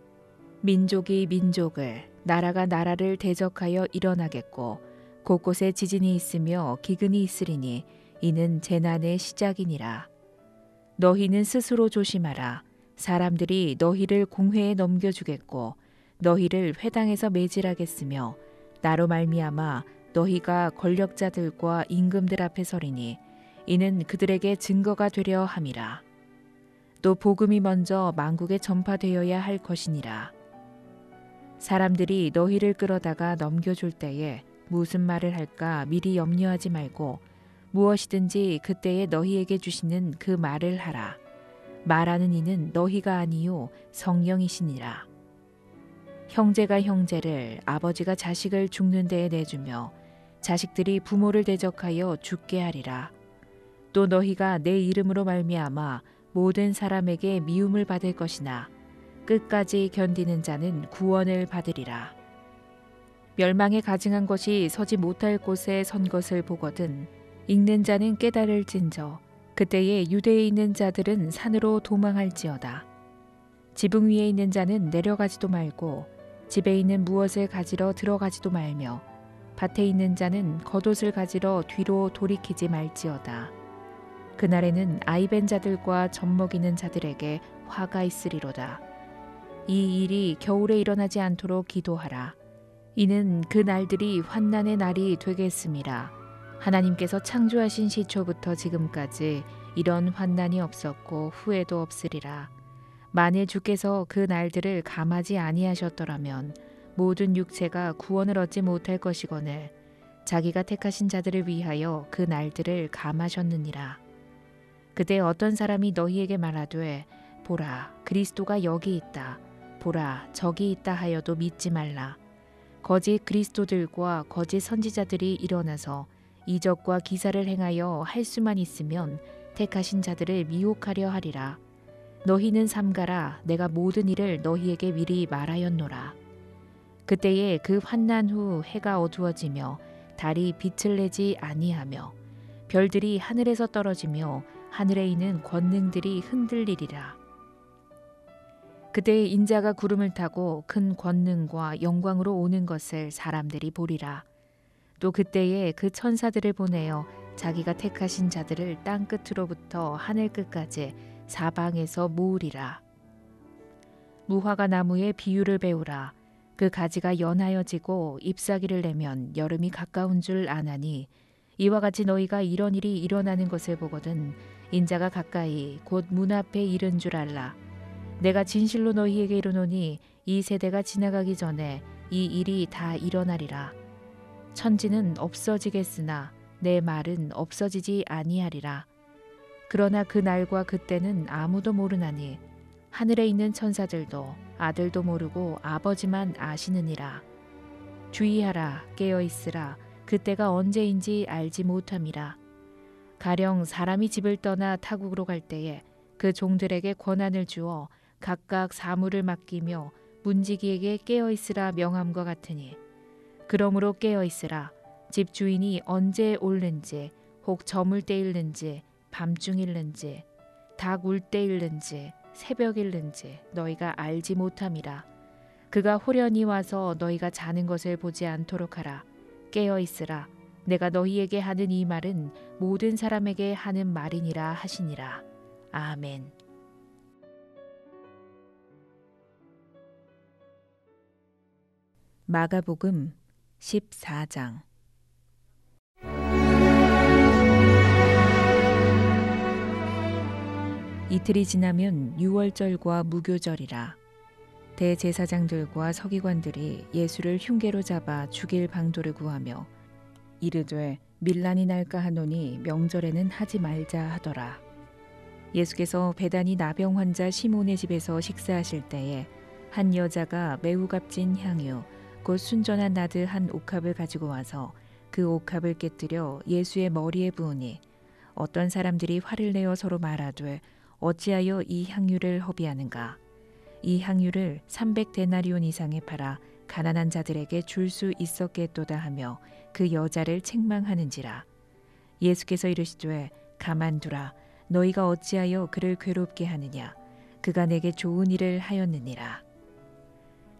민족이 민족을, 나라가 나라를 대적하여 일어나겠고 곳곳에 지진이 있으며 기근이 있으리니 이는 재난의 시작이니라. 너희는 스스로 조심하라. 사람들이 너희를 공회에 넘겨주겠고 너희를 회당에서 매질하겠으며 나로 말미암아 너희가 권력자들과 임금들 앞에 서리니 이는 그들에게 증거가 되려 함이라. 또 복음이 먼저 만국에 전파되어야 할 것이니라. 사람들이 너희를 끌어다가 넘겨줄 때에 무슨 말을 할까 미리 염려하지 말고 무엇이든지 그때에 너희에게 주시는 그 말을 하라. 말하는 이는 너희가 아니요 성령이시니라. 형제가 형제를, 아버지가 자식을 죽는 데에 내주며 자식들이 부모를 대적하여 죽게 하리라. 또 너희가 내 이름으로 말미암아 모든 사람에게 미움을 받을 것이나 끝까지 견디는 자는 구원을 받으리라. 멸망에 가증한 것이 서지 못할 곳에 선 것을 보거든 읽는 자는 깨달을진저 그때에 유대에 있는 자들은 산으로 도망할지어다. 지붕 위에 있는 자는 내려가지도 말고 집에 있는 무엇을 가지러 들어가지도 말며 밭에 있는 자는 겉옷을 가지러 뒤로 돌이키지 말지어다. 그날에는 아이벤 자들과 젖먹이는 자들에게 화가 있으리로다. 이 일이 겨울에 일어나지 않도록 기도하라. 이는 그 날들이 환난의 날이 되겠음이라. 하나님께서 창조하신 시초부터 지금까지 이런 환난이 없었고 후에도 없으리라. 만일 주께서 그 날들을 감하지 아니하셨더라면 모든 육체가 구원을 얻지 못할 것이거늘 자기가 택하신 자들을 위하여 그 날들을 감하셨느니라. 그때 어떤 사람이 너희에게 말하되 보라 그리스도가 여기 있다. 보라 저기 있다 하여도 믿지 말라. 거짓 그리스도들과 거짓 선지자들이 일어나서 이적과 기사를 행하여 할 수만 있으면 택하신 자들을 미혹하려 하리라. 너희는 삼가라. 내가 모든 일을 너희에게 미리 말하였노라. 그때에 그 환난 후 해가 어두워지며 달이 빛을 내지 아니하며 별들이 하늘에서 떨어지며 하늘에 있는 권능들이 흔들리리라. 그때에 인자가 구름을 타고 큰 권능과 영광으로 오는 것을 사람들이 보리라. 또 그때에 그 천사들을 보내어 자기가 택하신 자들을 땅 끝으로부터 하늘 끝까지 사방에서 모으리라. 무화과 나무의 비유를 배우라. 그 가지가 연하여지고 잎사귀를 내면 여름이 가까운 줄 아나니 이와 같이 너희가 이런 일이 일어나는 것을 보거든 인자가 가까이 곧 문 앞에 이른 줄 알라. 내가 진실로 너희에게 이르노니 이 세대가 지나가기 전에 이 일이 다 일어나리라. 천지는 없어지겠으나 내 말은 없어지지 아니하리라. 그러나 그 날과 그때는 아무도 모르나니 하늘에 있는 천사들도 아들도 모르고 아버지만 아시느니라. 주의하라 깨어 있으라. 그때가 언제인지 알지 못함이라. 가령 사람이 집을 떠나 타국으로 갈 때에 그 종들에게 권한을 주어 각각 사물을 맡기며 문지기에게 깨어 있으라 명함과 같으니 그러므로 깨어 있으라. 집 주인이 언제 올는지 혹 저물 때일는지 밤중일는지 닭 울 때일는지 새벽일는지 너희가 알지 못함이라. 그가 호련히 와서 너희가 자는 것을 보지 않도록 하라. 깨어 있으라. 내가 너희에게 하는 이 말은 모든 사람에게 하는 말이니라 하시니라. 아멘. 마가복음 14장. 이틀이 지나면 유월절과 무교절이라. 대제사장들과 서기관들이 예수를 흉계로 잡아 죽일 방도를 구하며 이르되 밀란이 날까 하노니 명절에는 하지 말자 하더라. 예수께서 베다니 나병 환자 시몬의 집에서 식사하실 때에 한 여자가 매우 값진 향유 곧 순전한 나드 한 옥합을 가지고 와서 그 옥합을 깨뜨려 예수의 머리에 부으니 어떤 사람들이 화를 내어 서로 말하되 어찌하여 이 향유를 허비하는가. 이 향유를 300데나리온 이상에 팔아 가난한 자들에게 줄 수 있었겠도다 하며 그 여자를 책망하는지라. 예수께서 이르시되 가만두라. 너희가 어찌하여 그를 괴롭게 하느냐. 그가 내게 좋은 일을 하였느니라.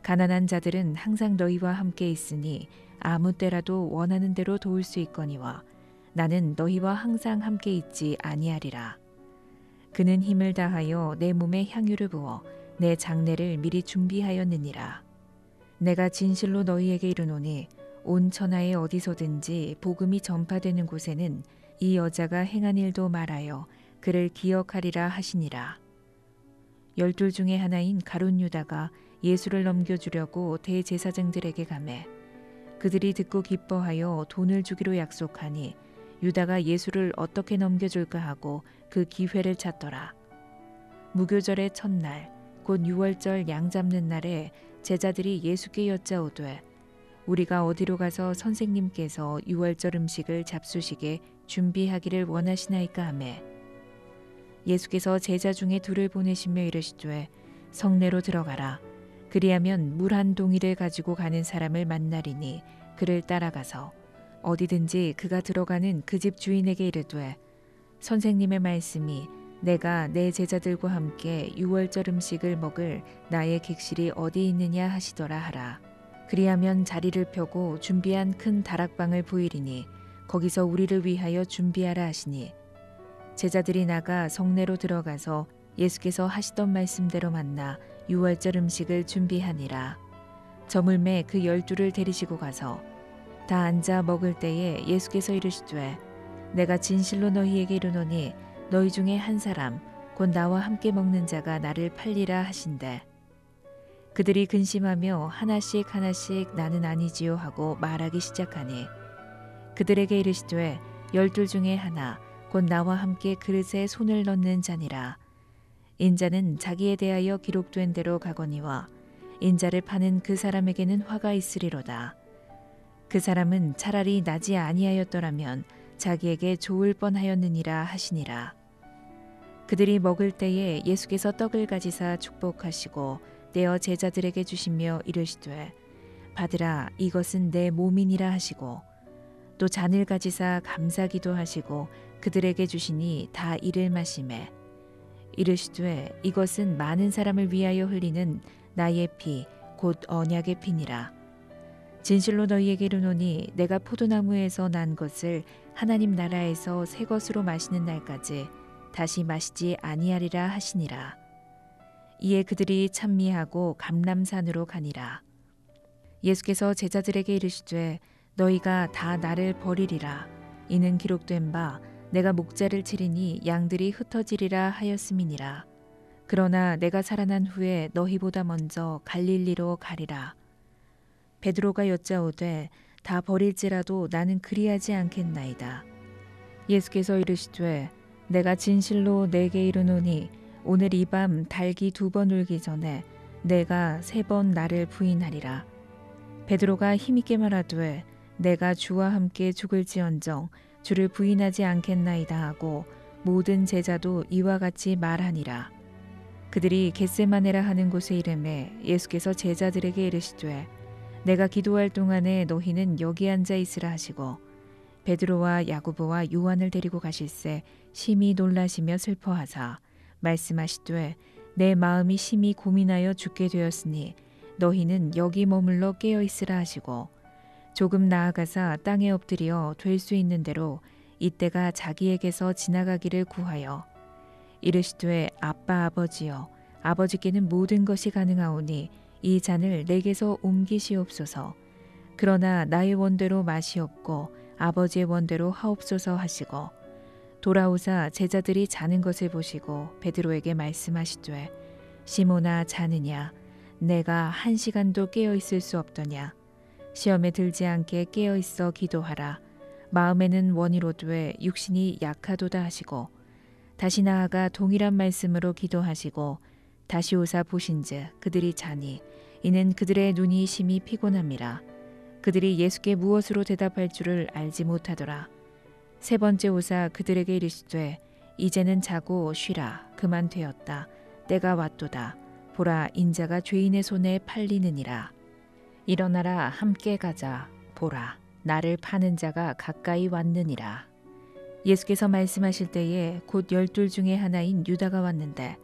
가난한 자들은 항상 너희와 함께 있으니 아무 때라도 원하는 대로 도울 수 있거니와 나는 너희와 항상 함께 있지 아니하리라. 그는 힘을 다하여 내 몸에 향유를 부어 내 장례를 미리 준비하였느니라. 내가 진실로 너희에게 이르노니 온 천하에 어디서든지 복음이 전파되는 곳에는 이 여자가 행한 일도 말하여 그를 기억하리라 하시니라. 12 중에 하나인 가룟 유다가 예수를 넘겨주려고 대제사장들에게 가매 그들이 듣고 기뻐하여 돈을 주기로 약속하니 유다가 예수를 어떻게 넘겨줄까 하고 그 기회를 찾더라. 무교절의 첫날 곧 유월절 양 잡는 날에 제자들이 예수께 여짜오되 우리가 어디로 가서 선생님께서 유월절 음식을 잡수시게 준비하기를 원하시나이까 하매 예수께서 제자 중에 둘을 보내시며 이르시되 성내로 들어가라. 그리하면 물 한 동이를 가지고 가는 사람을 만나리니 그를 따라가서 어디든지 그가 들어가는 그 집 주인에게 이르되 선생님의 말씀이 내가 내 제자들과 함께 유월절 음식을 먹을 나의 객실이 어디 있느냐 하시더라 하라. 그리하면 자리를 펴고 준비한 큰 다락방을 보이리니 거기서 우리를 위하여 준비하라 하시니 제자들이 나가 성내로 들어가서 예수께서 하시던 말씀대로 만나 유월절 음식을 준비하니라. 저물매 그 12를 데리시고 가서 다 앉아 먹을 때에 예수께서 이르시되 내가 진실로 너희에게 이르노니 너희 중에 한 사람 곧 나와 함께 먹는 자가 나를 팔리라 하신대. 그들이 근심하며 하나씩 하나씩 나는 아니지요 하고 말하기 시작하니 그들에게 이르시되 12 중에 하나 곧 나와 함께 그릇에 손을 넣는 자니라. 인자는 자기에 대하여 기록된 대로 가거니와 인자를 파는 그 사람에게는 화가 있으리로다. 그 사람은 차라리 나지 아니하였더라면 자기에게 좋을 뻔하였느니라 하시니라. 그들이 먹을 때에 예수께서 떡을 가지사 축복하시고 떼어 제자들에게 주시며 이르시되 받으라 이것은 내 몸이니라 하시고 또 잔을 가지사 감사기도 하시고 그들에게 주시니 다 이를 마시매 이르시되 이것은 많은 사람을 위하여 흘리는 나의 피 곧 언약의 피니라. 진실로 너희에게 이르노니 내가 포도나무에서 난 것을 하나님 나라에서 새 것으로 마시는 날까지 다시 마시지 아니하리라 하시니라. 이에 그들이 찬미하고 감람산으로 가니라. 예수께서 제자들에게 이르시되 너희가 다 나를 버리리라. 이는 기록된 바 내가 목자를 치리니 양들이 흩어지리라 하였음이니라. 그러나 내가 살아난 후에 너희보다 먼저 갈릴리로 가리라. 베드로가 여짜오되 다 버릴지라도 나는 그리하지 않겠나이다. 예수께서 이르시되 내가 진실로 내게 이르노니 오늘 이 밤 닭이 2번 울기 전에 내가 3번 나를 부인하리라. 베드로가 힘있게 말하되 내가 주와 함께 죽을지언정 주를 부인하지 않겠나이다 하고 모든 제자도 이와 같이 말하니라. 그들이 겟세마네라 하는 곳에 이르매 예수께서 제자들에게 이르시되 내가 기도할 동안에 너희는 여기 앉아 있으라 하시고 베드로와 야고보와 요한을 데리고 가실새 심히 놀라시며 슬퍼하사 말씀하시되 내 마음이 심히 고민하여 죽게 되었으니 너희는 여기 머물러 깨어 있으라 하시고 조금 나아가사 땅에 엎드려 될 수 있는 대로 이때가 자기에게서 지나가기를 구하여 이르시되 아빠 아버지여 아버지께는 모든 것이 가능하오니 이 잔을 내게서 옮기시옵소서. 그러나 나의 원대로 마시옵고 아버지의 원대로 하옵소서 하시고 돌아오사 제자들이 자는 것을 보시고 베드로에게 말씀하시되 시몬아 자느냐 내가 1시간도 깨어 있을 수 없더냐 시험에 들지 않게 깨어 있어 기도하라 마음에는 원이로되 육신이 약하도다 하시고 다시 나아가 동일한 말씀으로 기도하시고 다시 오사 보신즉 그들이 자니 이는 그들의 눈이 심히 피곤함이라 그들이 예수께 무엇으로 대답할 줄을 알지 못하더라. 세 번째 오사 그들에게 이르시되 이제는 자고 쉬라 그만 되었다 때가 왔도다 보라 인자가 죄인의 손에 팔리느니라. 일어나라 함께 가자 보라 나를 파는 자가 가까이 왔느니라. 예수께서 말씀하실 때에 곧 12 중에 하나인 유다가 왔는데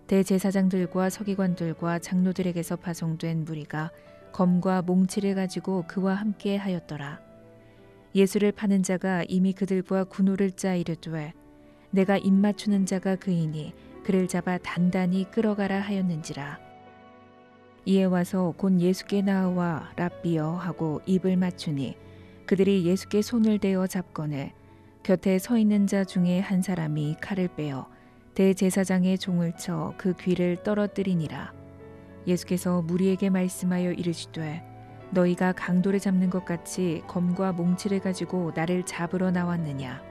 대제사장들과 서기관들과 장로들에게서 파송된 무리가 검과 몽치를 가지고 그와 함께 하였더라. 예수를 파는 자가 이미 그들과 군호를 짜 이르되 내가 입맞추는 자가 그이니 그를 잡아 단단히 끌어가라 하였는지라. 이에 와서 곧 예수께 나와 랍비여 하고 입을 맞추니 그들이 예수께 손을 대어 잡거늘 곁에 서 있는 자 중에 한 사람이 칼을 빼어 대제사장의 종을 쳐 그 귀를 떨어뜨리니라. 예수께서 무리에게 말씀하여 이르시되 너희가 강도를 잡는 것 같이 검과 몽치를 가지고 나를 잡으러 나왔느냐.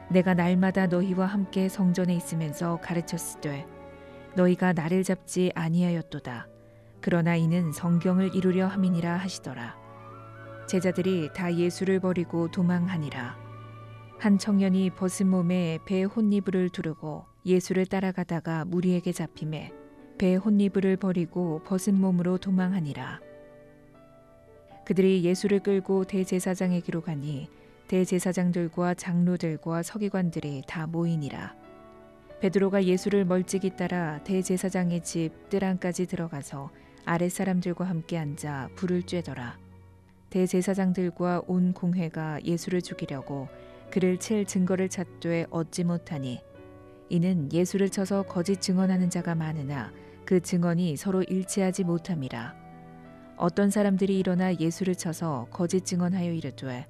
내가 날마다 너희와 함께 성전에 있으면서 가르쳤으되 너희가 나를 잡지 아니하였도다. 그러나 이는 성경을 이루려 함이니라 하시더라. 제자들이 다 예수를 버리고 도망하니라. 한 청년이 벗은 몸에 배 혼니부를 두르고 예수를 따라가다가 무리에게 잡히매 배 혼니부를 버리고 벗은 몸으로 도망하니라. 그들이 예수를 끌고 대제사장에게로 가니 대제사장들과 장로들과 서기관들이 다 모이니라. 베드로가 예수를 멀찍이 따라 대제사장의 집 뜰안까지 들어가서 아랫사람들과 함께 앉아 불을 쬐더라. 대제사장들과 온 공회가 예수를 죽이려고 그를 칠 증거를 찾되 얻지 못하니 이는 예수를 쳐서 거짓 증언하는 자가 많으나 그 증언이 서로 일치하지 못함이라. 어떤 사람들이 일어나 예수를 쳐서 거짓 증언하여 이르되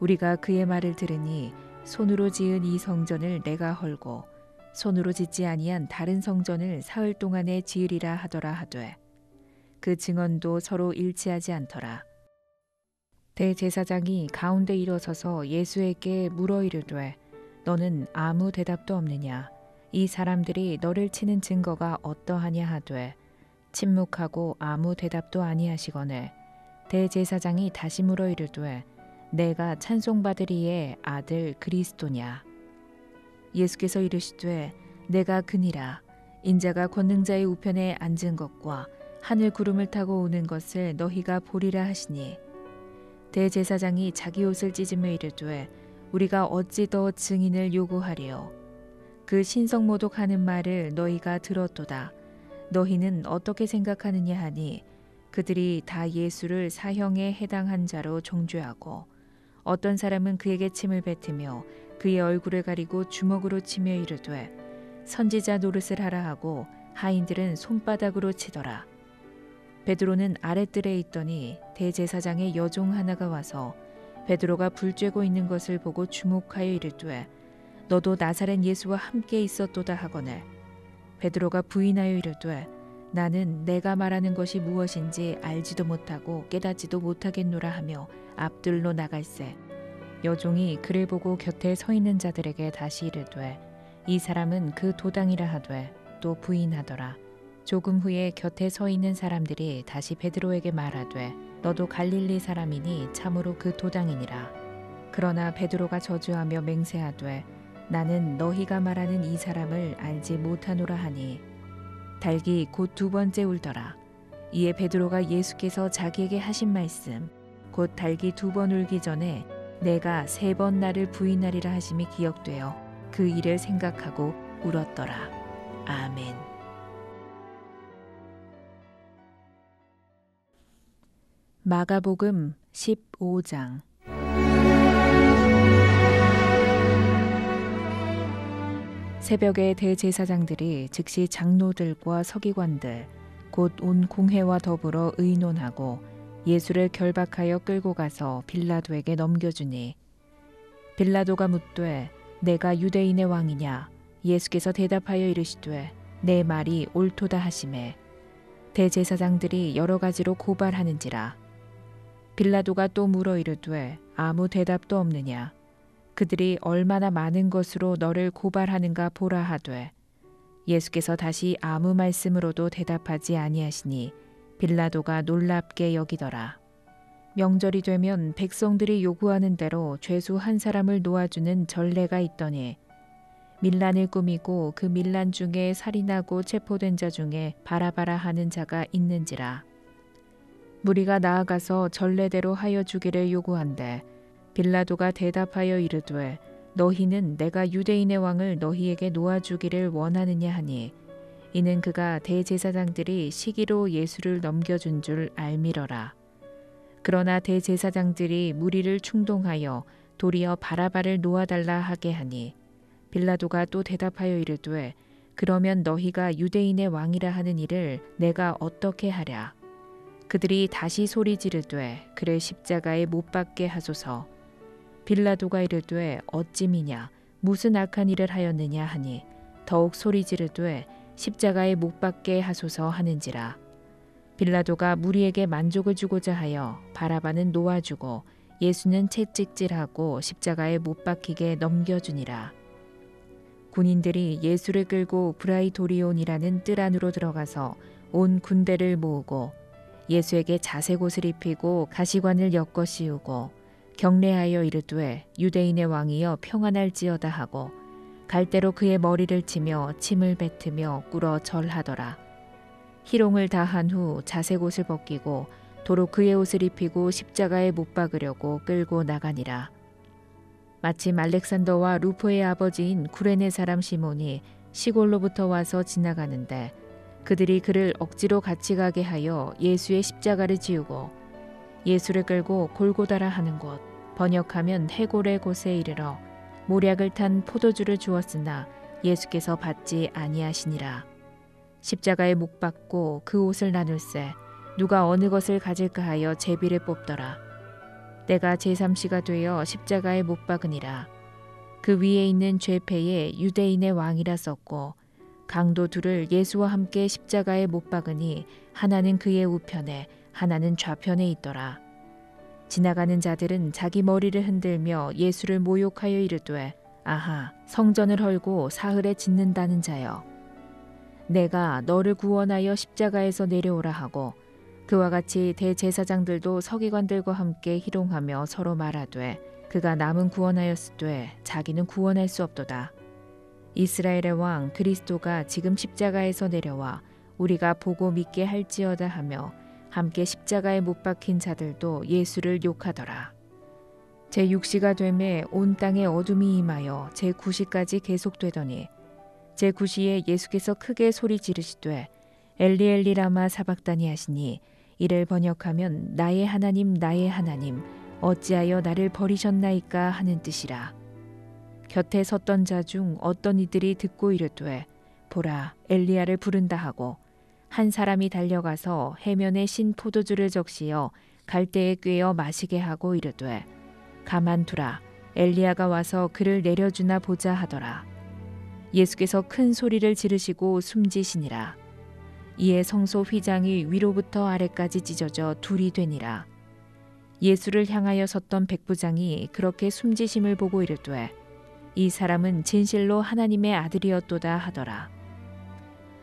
우리가 그의 말을 들으니 손으로 지은 이 성전을 내가 헐고 손으로 짓지 아니한 다른 성전을 사흘 동안에 지으리라 하더라 하되 그 증언도 서로 일치하지 않더라. 대제사장이 가운데 일어서서 예수에게 물어 이르되 너는 아무 대답도 없느냐. 이 사람들이 너를 치는 증거가 어떠하냐 하되 침묵하고 아무 대답도 아니하시거늘 대제사장이 다시 물어 이르되 내가 찬송받으리의 아들 그리스도냐. 예수께서 이르시되 내가 그니라. 인자가 권능자의 우편에 앉은 것과 하늘 구름을 타고 오는 것을 너희가 보리라 하시니 대제사장이 자기 옷을 찢으며 이르되 우리가 어찌 더 증인을 요구하리요. 그 신성모독하는 말을 너희가 들었도다. 너희는 어떻게 생각하느냐 하니 그들이 다 예수를 사형에 해당한 자로 정죄하고 어떤 사람은 그에게 침을 뱉으며 그의 얼굴을 가리고 주먹으로 치며 이르되 선지자 노릇을 하라 하고 하인들은 손바닥으로 치더라. 베드로는 아랫뜰에 있더니 대제사장의 여종 하나가 와서 베드로가 불 쬐고 있는 것을 보고 주목하여 이르되 너도 나사렛 예수와 함께 있었도다 하거늘 베드로가 부인하여 이르되 나는 내가 말하는 것이 무엇인지 알지도 못하고 깨닫지도 못하겠노라 하며 앞뜰로 나갈새 여종이 그를 보고 곁에 서 있는 자들에게 다시 이르되 이 사람은 그 도당이라 하되 또 부인하더라. 조금 후에 곁에 서 있는 사람들이 다시 베드로에게 말하되 너도 갈릴리 사람이니 참으로 그 도당이니라. 그러나 베드로가 저주하며 맹세하되 나는 너희가 말하는 이 사람을 알지 못하노라 하니 닭이 곧 2번째 울더라. 이에 베드로가 예수께서 자기에게 하신 말씀 곧 닭이 2번 울기 전에 내가 3번 나를 부인하리라 하심이 기억되어 그 일을 생각하고 울었더라. 아멘. 마가복음 15장. 새벽에 대제사장들이 즉시 장로들과 서기관들 곧 온 공회와 더불어 의논하고 예수를 결박하여 끌고 가서 빌라도에게 넘겨주니 빌라도가 묻되 내가 유대인의 왕이냐? 예수께서 대답하여 이르시되 내 말이 옳도다 하시매 대제사장들이 여러 가지로 고발하는지라. 빌라도가 또 물어 이르되 아무 대답도 없느냐? 그들이 얼마나 많은 것으로 너를 고발하는가 보라 하되 예수께서 다시 아무 말씀으로도 대답하지 아니하시니 빌라도가 놀랍게 여기더라. 명절이 되면 백성들이 요구하는 대로 죄수 한 사람을 놓아주는 전례가 있더니 밀란을 꾸미고 그 밀란 중에 살인하고 체포된 자 중에 바라바라 하는 자가 있는지라. 무리가 나아가서 전례대로 하여 주기를 요구한대 빌라도가 대답하여 이르되 너희는 내가 유대인의 왕을 너희에게 놓아주기를 원하느냐 하니 이는 그가 대제사장들이 시기로 예수를 넘겨준 줄 알미러라. 그러나 대제사장들이 무리를 충동하여 도리어 바라바를 놓아달라 하게 하니 빌라도가 또 대답하여 이르되 그러면 너희가 유대인의 왕이라 하는 일을 내가 어떻게 하랴. 그들이 다시 소리 지르되 그를 십자가에 못 박게 하소서. 빌라도가 이르되 어찌미냐 무슨 악한 일을 하였느냐 하니 더욱 소리 지르되 십자가에 못 박게 하소서 하는지라. 빌라도가 무리에게 만족을 주고자 하여 바라바는 놓아주고 예수는 채찍질하고 십자가에 못 박히게 넘겨주니라. 군인들이 예수를 끌고 브라이도리온이라는 뜰 안으로 들어가서 온 군대를 모으고 예수에게 자색 옷을 입히고 가시관을 엮어 씌우고 경례하여 이르되 유대인의 왕이여 평안할지어다 하고 갈대로 그의 머리를 치며 침을 뱉으며 꿇어 절하더라. 희롱을 다한 후 자색 옷을 벗기고 도로 그의 옷을 입히고 십자가에 못 박으려고 끌고 나가니라. 마침 알렉산더와 루포의 아버지인 구레네 사람 시몬이 시골로부터 와서 지나가는데 그들이 그를 억지로 같이 가게 하여 예수의 십자가를 지우고 예수를 끌고 골고다라 하는 곳 번역하면 해골의 곳에 이르러 모략을 탄 포도주를 주었으나 예수께서 받지 아니하시니라. 십자가에 못 박고 그 옷을 나눌세 누가 어느 것을 가질까 하여 제비를 뽑더라. 내가 제3시가 되어 십자가에 못 박으니라. 그 위에 있는 죄패에 유대인의 왕이라 썼고 강도 둘을 예수와 함께 십자가에 못 박으니 하나는 그의 우편에 하나는 좌편에 있더라. 지나가는 자들은 자기 머리를 흔들며 예수를 모욕하여 이르되 아하 성전을 헐고 사흘에 짓는다는 자여 내가 너를 구원하여 십자가에서 내려오라 하고 그와 같이 대제사장들도 서기관들과 함께 희롱하며 서로 말하되 그가 남은 구원하였으되 자기는 구원할 수 없도다. 이스라엘의 왕 그리스도가 지금 십자가에서 내려와 우리가 보고 믿게 할지어다 하며 함께 십자가에 못 박힌 자들도 예수를 욕하더라. 제6시가 되매 온 땅에 어둠이 임하여 제9시까지 계속되더니 제9시에 예수께서 크게 소리 지르시되 엘리 엘리 라마 사박다니 하시니 이를 번역하면 나의 하나님 어찌하여 나를 버리셨나이까 하는 뜻이라. 곁에 섰던 자 중 어떤 이들이 듣고 이르되 보라 엘리야를 부른다 하고 한 사람이 달려가서 해면에 신 포도주를 적시어 갈대에 꿰어 마시게 하고 이르되 가만두라 엘리야가 와서 그를 내려주나 보자 하더라. 예수께서 큰 소리를 지르시고 숨지시니라. 이에 성소 휘장이 위로부터 아래까지 찢어져 둘이 되니라. 예수를 향하여 섰던 백부장이 그렇게 숨지심을 보고 이르되 이 사람은 진실로 하나님의 아들이었도다 하더라.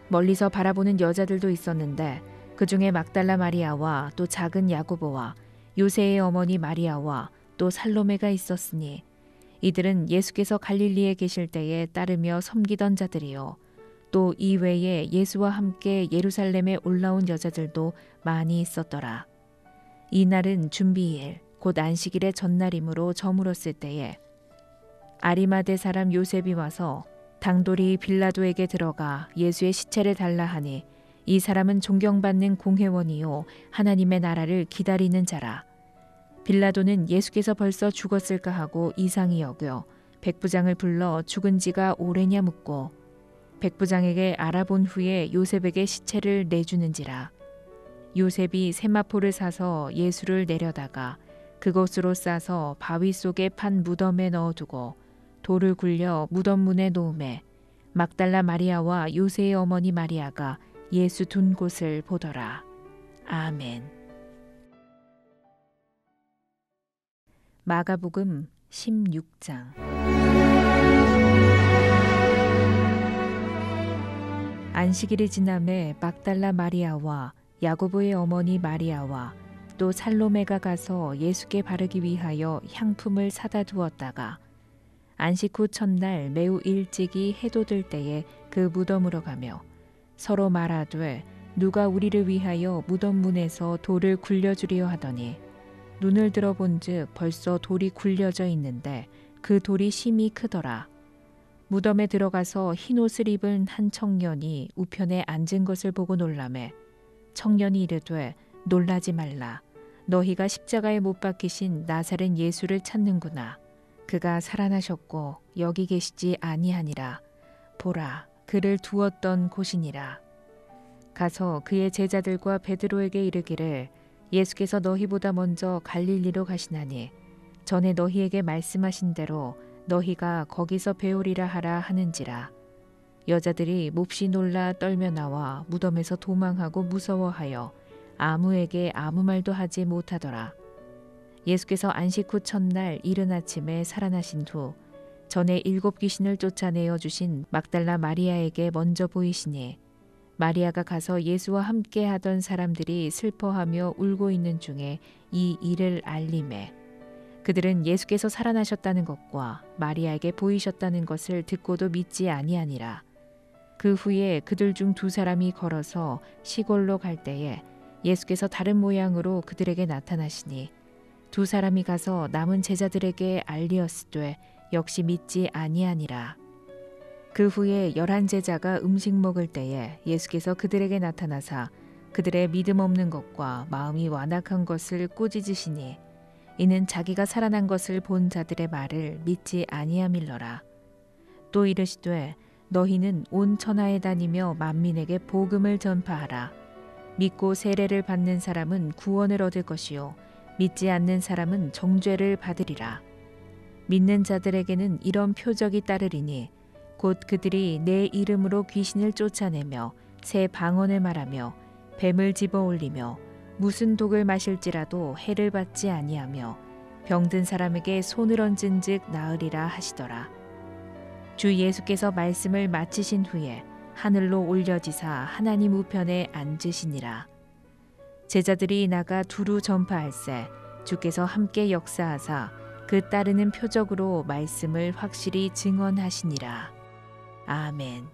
멀리서 바라보는 여자들도 있었는데 그 중에 막달라 마리아와 또 작은 야고보와 요새의 어머니 마리아와 또 살로메가 있었으니 이들은 예수께서 갈릴리에 계실 때에 따르며 섬기던 자들이요 또 이외에 예수와 함께 예루살렘에 올라온 여자들도 많이 있었더라. 이날은 준비일 곧 안식일의 전날이므로 저물었을 때에 아리마대 사람 요셉이 와서 당돌이 빌라도에게 들어가 예수의 시체를 달라 하니 이 사람은 존경받는 공회원이요 하나님의 나라를 기다리는 자라. 빌라도는 예수께서 벌써 죽었을까 하고 이상히 여겨 백부장을 불러 죽은 지가 오래냐 묻고 백부장에게 알아본 후에 요셉에게 시체를 내주는지라. 요셉이 세마포를 사서 예수를 내려다가 그것으로 싸서 바위 속에 판 무덤에 넣어두고 돌을 굴려 무덤 문에 놓음에 막달라 마리아와 요새의 어머니 마리아가 예수 둔 곳을 보더라. 아멘. 마가복음 16장. 안식일이 지남에 막달라 마리아와 야고보의 어머니 마리아와 또 살로메가 가서 예수께 바르기 위하여 향품을 사다 두었다가 안식 후 첫날 매우 일찍이 해도 들 때에 그 무덤으로 가며 서로 말하되 누가 우리를 위하여 무덤 문에서 돌을 굴려주리요 하더니 눈을 들어본즉 벌써 돌이 굴려져 있는데 그 돌이 심히 크더라. 무덤에 들어가서 흰 옷을 입은 한 청년이 우편에 앉은 것을 보고 놀라매 청년이 이르되 놀라지 말라. 너희가 십자가에 못 박히신 나사렛 예수를 찾는구나. 그가 살아나셨고 여기 계시지 아니하니라. 보라, 그를 두었던 곳이니라. 가서 그의 제자들과 베드로에게 이르기를 예수께서 너희보다 먼저 갈릴리로 가시나니 전에 너희에게 말씀하신 대로 너희가 거기서 배우리라 하라 하는지라. 여자들이 몹시 놀라 떨며 나와 무덤에서 도망하고 무서워하여 아무에게 아무 말도 하지 못하더라. 예수께서 안식 후 첫날 이른 아침에 살아나신 후 전에 7 귀신을 쫓아내어 주신 막달라 마리아에게 먼저 보이시니 마리아가 가서 예수와 함께 하던 사람들이 슬퍼하며 울고 있는 중에 이 일을 알림해 그들은 예수께서 살아나셨다는 것과 마리아에게 보이셨다는 것을 듣고도 믿지 아니하니라. 그 후에 그들 중 2 사람이 걸어서 시골로 갈 때에 예수께서 다른 모양으로 그들에게 나타나시니 2 사람이 가서 남은 제자들에게 알리었으되 역시 믿지 아니하니라. 그 후에 11 제자가 음식 먹을 때에 예수께서 그들에게 나타나사 그들의 믿음 없는 것과 마음이 완악한 것을 꾸짖으시니 이는 자기가 살아난 것을 본 자들의 말을 믿지 아니함일러라. 또 이르시되 너희는 온 천하에 다니며 만민에게 복음을 전파하라. 믿고 세례를 받는 사람은 구원을 얻을 것이요 믿지 않는 사람은 정죄를 받으리라. 믿는 자들에게는 이런 표적이 따르리니 곧 그들이 내 이름으로 귀신을 쫓아내며 새 방언을 말하며 뱀을 집어올리며 무슨 독을 마실지라도 해를 받지 아니하며 병든 사람에게 손을 얹은즉 나으리라 하시더라. 주 예수께서 말씀을 마치신 후에 하늘로 올려지사 하나님 우편에 앉으시니라. 제자들이 나가 두루 전파할세 주께서 함께 역사하사 그 따르는 표적으로 말씀을 확실히 증언하시니라. 아멘.